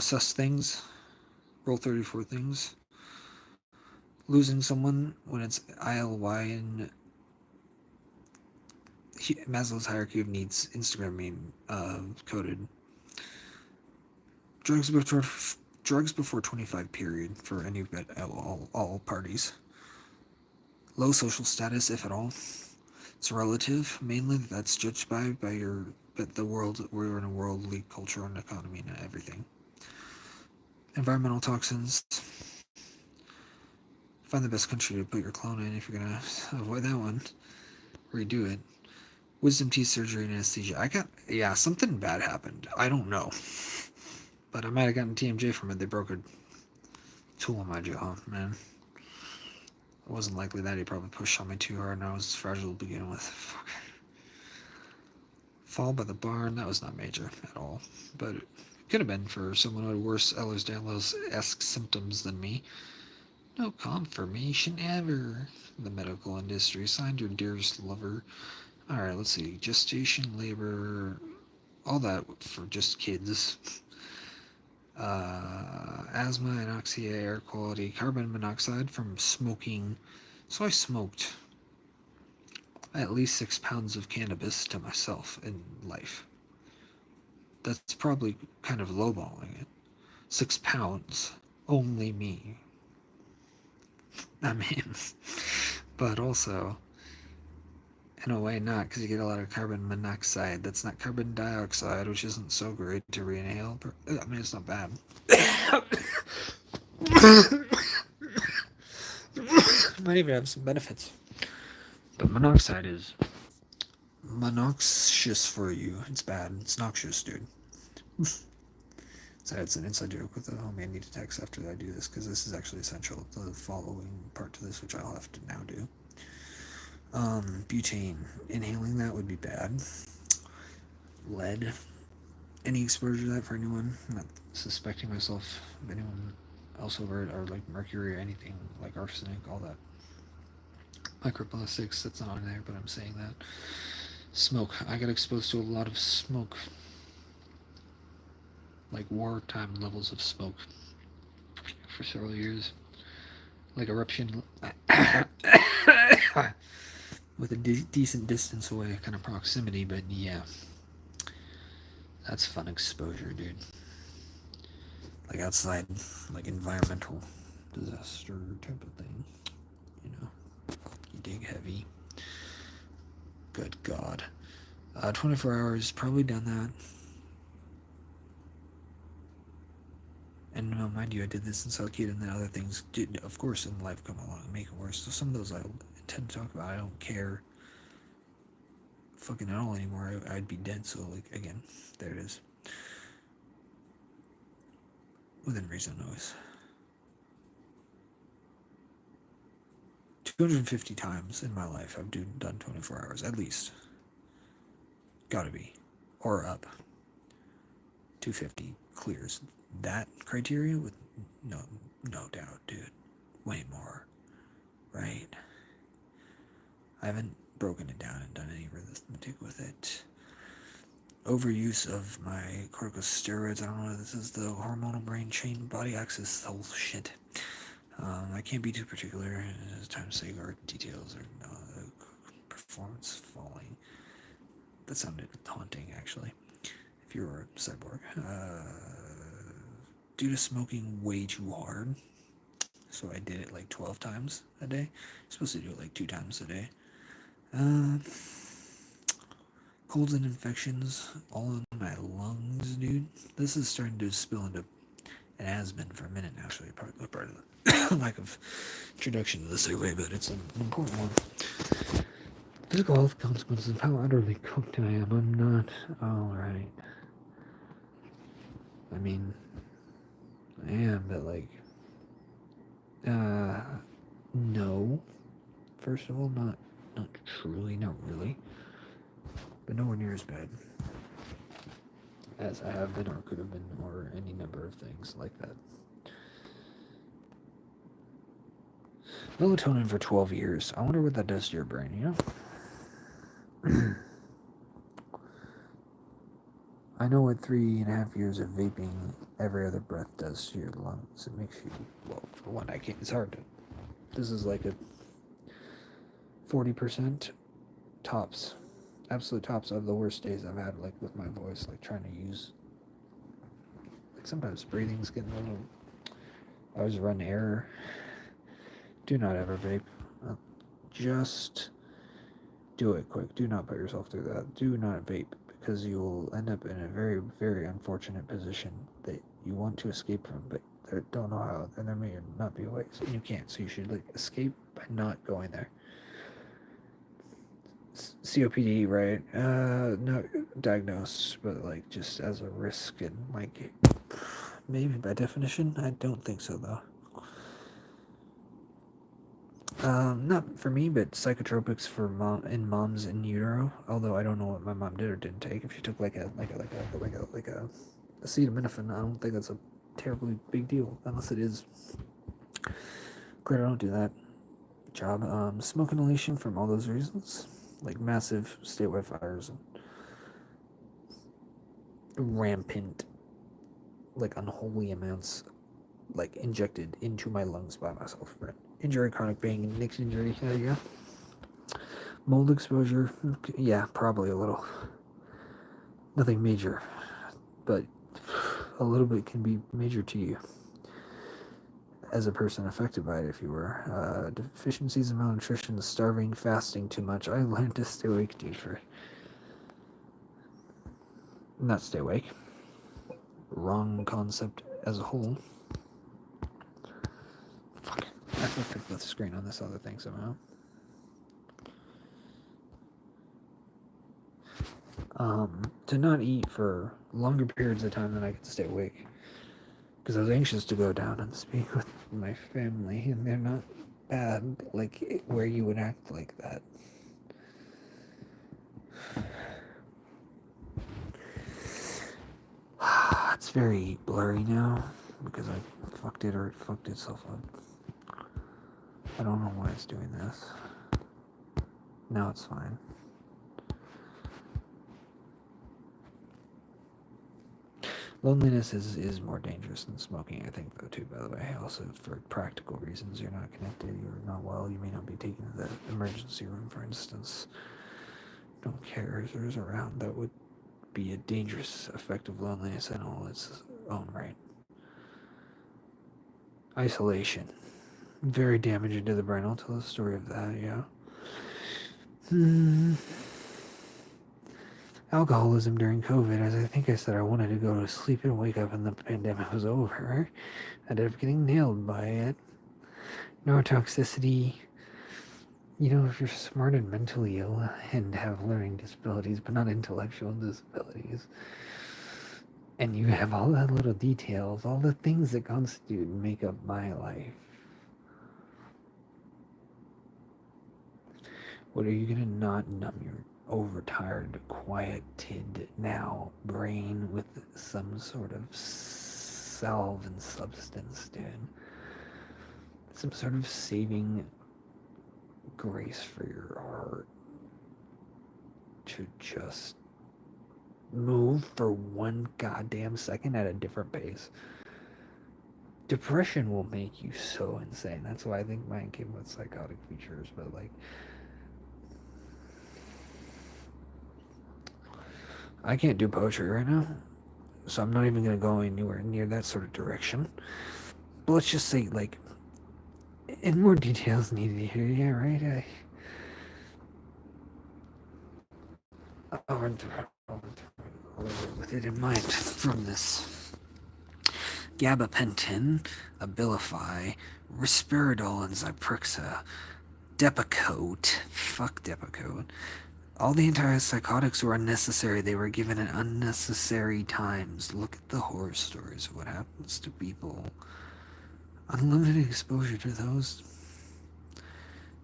Sus things. Roll 34 things. Losing someone when it's ILY in Maslow's hierarchy of needs Instagram meme coded. Drugs before 25 period for any all parties. Low social status, if at all. It's relative. Mainly that's judged by the world. We're in a worldly culture and economy and everything. Environmental toxins. Find the best country to put your clone in if you're gonna avoid that one. Redo it. Wisdom teeth surgery and anesthesia. Something bad happened. I don't know. But I might have gotten TMJ from it. They broke a tool in my jaw, man. It wasn't likely that. He probably pushed on me too hard and I was fragile to begin with. Fuck. Fall by the barn. That was not major at all. But it could have been for someone who had worse Ehlers-Danlos-esque symptoms than me. No confirmation ever. The medical industry. Signed your dearest lover. Alright, let's see. Gestation, labor, all that for just kids. Asthma, anoxia, air quality, carbon monoxide from smoking. So I smoked at least 6 pounds of cannabis to myself in life. That's probably kind of lowballing it. 6 pounds. Only me. I mean, but also, in a way not, because you get a lot of carbon monoxide. That's not carbon dioxide, which isn't so great to re-inhale. I mean, it's not bad. Might even have some benefits. But monoxide is monoxious for you. It's bad. It's noxious, dude. So it's an inside joke with the homie. I need to text after I do this, because this is actually essential. The following part to this, which I'll have to now do. Butane. Inhaling that would be bad. Lead. Any exposure to that for anyone? I'm not suspecting myself of anyone else over it, or like mercury or anything, like arsenic, all that. Microplastics, that's not on there, but I'm saying that. Smoke. I got exposed to a lot of smoke. Like wartime levels of smoke for several years. Like eruption. with a decent distance away, kind of proximity, but yeah. That's fun exposure, dude. Like outside, like environmental disaster type of thing. You know, you dig heavy. Good God. 24 hours, probably done that. And mind you, I did this since I was a kid, and then other things did, of course, in life come along and make it worse. So some of those I intend to talk about. I don't care fucking at all anymore. I'd be dead. So, like, again, there it is. Within reason, always. 250 times in my life I've done 24 hours, at least. Gotta be. Or up. 250 clears that criteria with no doubt, dude. Way more. Right? I haven't broken it down and done any arithmetic with it. Overuse of my corticosteroids. I don't know. This is the hormonal brain chain body axis whole shit. I can't be too particular. As time to say our details or performance falling. That sounded haunting, actually. If you were a cyborg. Due to smoking way too hard, so I did it like 12 times a day. I'm supposed to do it like 2 times a day. Colds and infections all in my lungs, dude. This is starting to spill into, it has been for a minute now, actually, part of the lack of introduction to the segue, but it's an important one. Physical health consequences of how utterly cooked I am. I'm not alright. I mean, I am, but like, no. First of all, not truly, not really, but nowhere near as bad as I have been or could have been, or any number of things like that. Melatonin for 12 years. I wonder what that does to your brain, you know? I know what 3.5 years of vaping every other breath does to your lungs. It makes you, well, for one, I can't, it's hard to, this is like a 40% tops, absolute tops of the worst days I've had, like with my voice, like trying to use, like sometimes breathing's getting a little, I always run error. Do not ever vape. Just do it quick. Do not put yourself through that. Do not vape, because you will end up in a very, very unfortunate position that you want to escape from, but don't know how, and there may not be ways, and you can't. So you should like escape by not going there. COPD, right? Not diagnosed, but like just as a risk, and like maybe by definition. I don't think so though. Not for me, but psychotropics for moms in utero. Although I don't know what my mom did or didn't take. If she took like a acetaminophen, I don't think that's a terribly big deal, unless it is. Great, I don't do that. Job. Smoke inhalation from all those reasons, like massive statewide fires and rampant, like unholy amounts, like injected into my lungs by myself. Right? Injury, chronic pain, Nick's injury. There you go. Mold exposure. Yeah, probably a little. Nothing major, but a little bit can be major to you as a person affected by it, if you were. Deficiencies in malnutrition, starving, fasting too much. I learned to stay awake, dude, for... Not stay awake. Wrong concept as a whole. Fuck. I have to pick the screen on this other thing somehow. To not eat for longer periods of time than I could stay awake. Because I was anxious to go down and speak with my family, and they're not bad, like, where you would act like that. It's very blurry now, because I fucked it, or it fucked itself up. I don't know why it's doing this. Now it's fine. Loneliness is more dangerous than smoking, I think, though, too, by the way. Also, for practical reasons, you're not connected, you're not well, you may not be taken to the emergency room, for instance. No carers around. That would be a dangerous effect of loneliness in all its own right. Isolation. Very damaging to the brain. I'll tell the story of that, yeah. Alcoholism during COVID, as I think I said, I wanted to go to sleep and wake up and the pandemic was over. I ended up getting nailed by it. Neurotoxicity. If you're smart and mentally ill and have learning disabilities, but not intellectual disabilities, and you have all the little details, all the things that constitute and make up my life, what are you going to not numb your overtired, quieted now brain with some sort of salve and substance, dude? Some sort of saving grace for your heart to just move for one goddamn second at a different pace. Depression will make you so insane. That's why I think mine came with psychotic features, but I can't do poetry right now, so I'm not even going to go anywhere near that sort of direction. But let's just say, in more details needed here, yeah, right? I'll run through with it in mind from this. Gabapentin, Abilify, Risperidol and Zyprexa, Depakote, fuck Depakote. All the antipsychotics were unnecessary. They were given at unnecessary times. Look at the horror stories of what happens to people. Unlimited exposure to those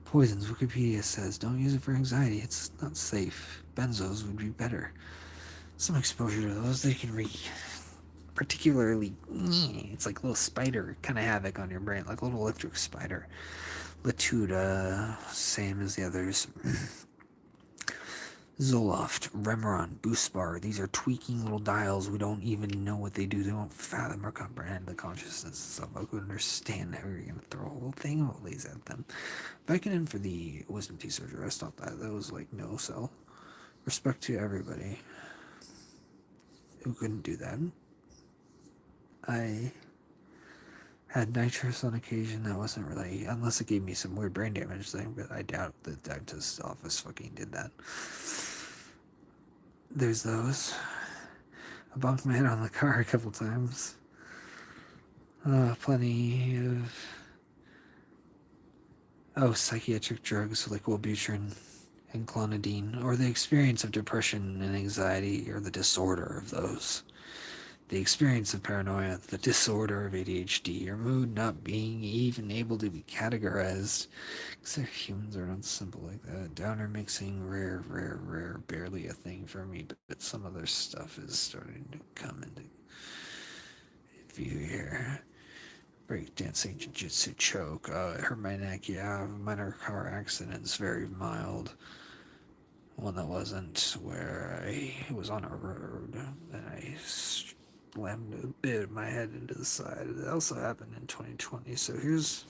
poisons. Wikipedia says don't use it for anxiety. It's not safe. Benzos would be better. Some exposure to those, they can wreak particularly, it's like a little spider kind of havoc on your brain, like a little electric spider. Latuda, same as the others. Zoloft, Remeron, Boost Bar. These are tweaking little dials. We don't even know what they do. They don't fathom or comprehend the consciousness of who understand how you're going to throw a whole thing of all these at them. Vicodin for the wisdom teeth surgery, I stopped that. That was no sell. Respect to everybody who couldn't do that. I had nitrous on occasion. That wasn't really, unless it gave me some weird brain damage thing, but I doubt the dentist's office fucking did that. There's those. I bumped my head on the car a couple times. Plenty of psychiatric drugs like Wellbutrin and clonidine, or the experience of depression and anxiety, or the disorder of those. The experience of paranoia, the disorder of ADHD, your mood not being even able to be categorized. Because humans are not simple like that. Downer mixing, rare, barely a thing for me, but some other stuff is starting to come into view here. Breakdancing, jiu-jitsu, choke, hurt my neck, yeah, minor car accidents, very mild. One that wasn't, where I was on a road and I slammed a bit of my head into the side. It also happened in 2020. So here's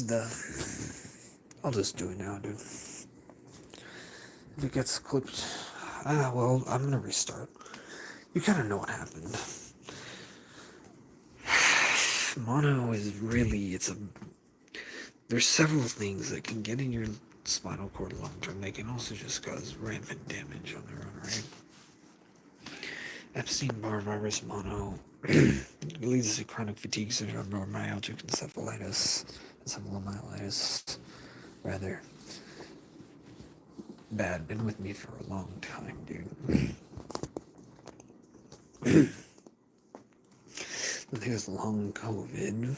the. I'll just do it now, dude. If it gets clipped, well, I'm gonna restart. You kind of know what happened. Mono is really, there's several things that can get in your spinal cord long term. They can also just cause rampant damage on their own, right? Epstein-Barr virus mono leads to chronic fatigue syndrome or myalgic encephalomyelitis. Rather bad. Been with me for a long time, dude. There's long COVID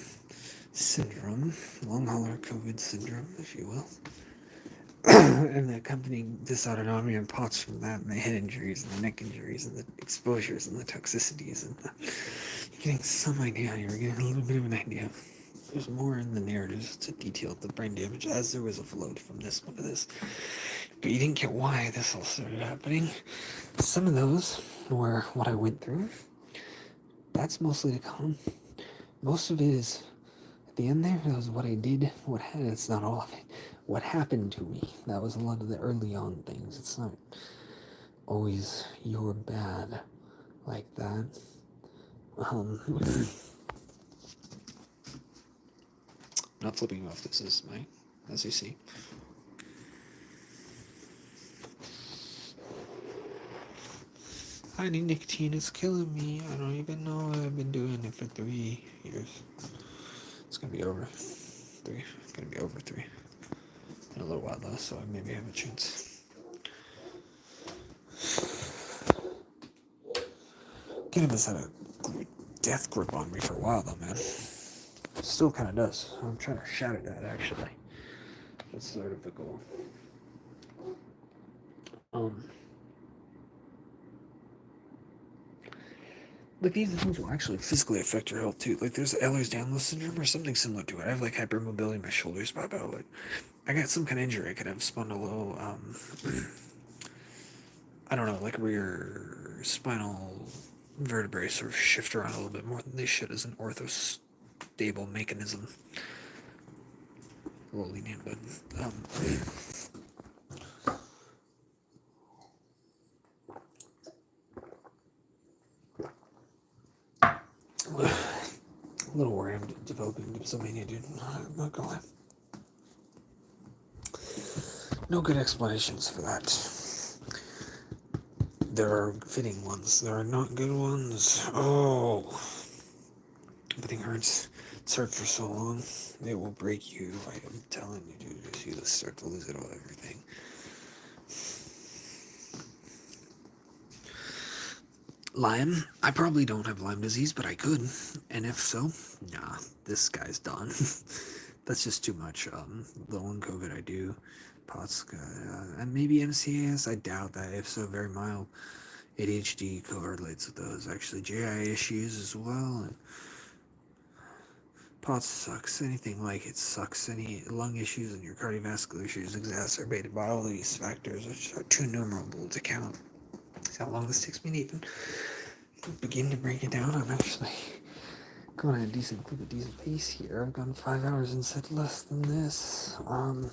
syndrome, long hauler COVID syndrome, if you will. And the accompanying dysautonomia and POTS from that, and the head injuries, and the neck injuries, and the exposures, and the toxicities, and you're getting some idea, you're getting a little bit of an idea. There's more in the narratives to detail the brain damage, as there was a float from this one to this. But you didn't get why this all started happening. Some of those were what I went through. that's mostly to come. Most of it is at the end there. That was what I did. It's not all of it. What happened to me. That was a lot of the early on things. It's not always you're bad like that. Um, not flipping off. This is my, as you see. I need nicotine. It's killing me. I don't even know. I've been doing it for 3 years. It's gonna be over 3. It's gonna be over 3 in a little while though, so I maybe have a chance. Cannabis had a death grip on me for a while though, man. Still kind of does. I'm trying to shout it at actually. That's sort of the goal. Like these things will actually physically affect your health too. Like there's Ehlers-Danlos syndrome or something similar to it. I have like hypermobility in my shoulders, but like I got some kind of injury. I could have spondylo. I don't know, like where your spinal vertebrae sort of shift around a little bit more than they should as an orthostable mechanism. A little lenient, but a little worried I'm developing dipsomania, dude. I'm not gonna lie. No good explanations for that. There are fitting ones. There are not good ones. Oh, everything hurts. It's hurt for so long. It will break you. I am telling you, dude. If you start to lose it all, everything. Lyme? I probably don't have Lyme disease, but I could. And if so, nah, this guy's done. That's just too much. The one COVID I do, POTS, and maybe MCAS, I doubt that. If so, very mild. ADHD correlates with those. Actually, GI issues as well. And POTS sucks. Anything like it sucks. Any lung issues and your cardiovascular issues exacerbated by all these factors, which are too numerable to count. See how long this takes me to even begin to break it down. I'm actually going at a decent pace here. I've gone 5 hours and said less than this. One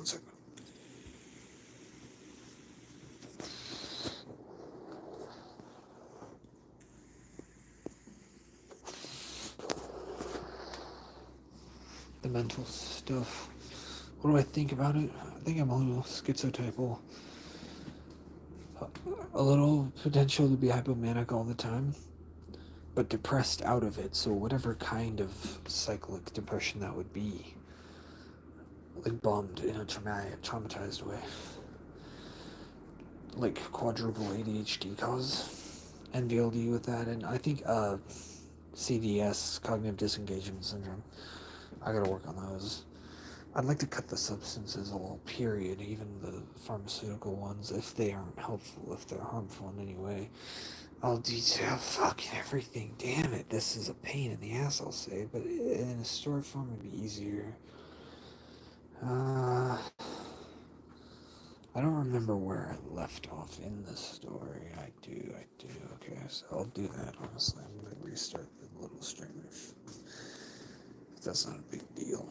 second. The mental stuff. What do I think about it? I think I'm a little schizotypal. A little potential to be hypomanic all the time, but depressed out of it. So whatever kind of cyclic depression that would be, like bummed in a traumatized way, like quadruple ADHD cause NVLD with that, and I think CDS, cognitive disengagement syndrome. I gotta work on those. I'd like to cut the substances all, period, even the pharmaceutical ones, if they aren't helpful, if they're harmful in any way. I'll detail fucking everything. Damn it, this is a pain in the ass, I'll say, but in a story form it'd be easier. I don't remember where I left off in the story. I do. Okay, so I'll do that, honestly. I'm gonna restart the little stream if that's not a big deal.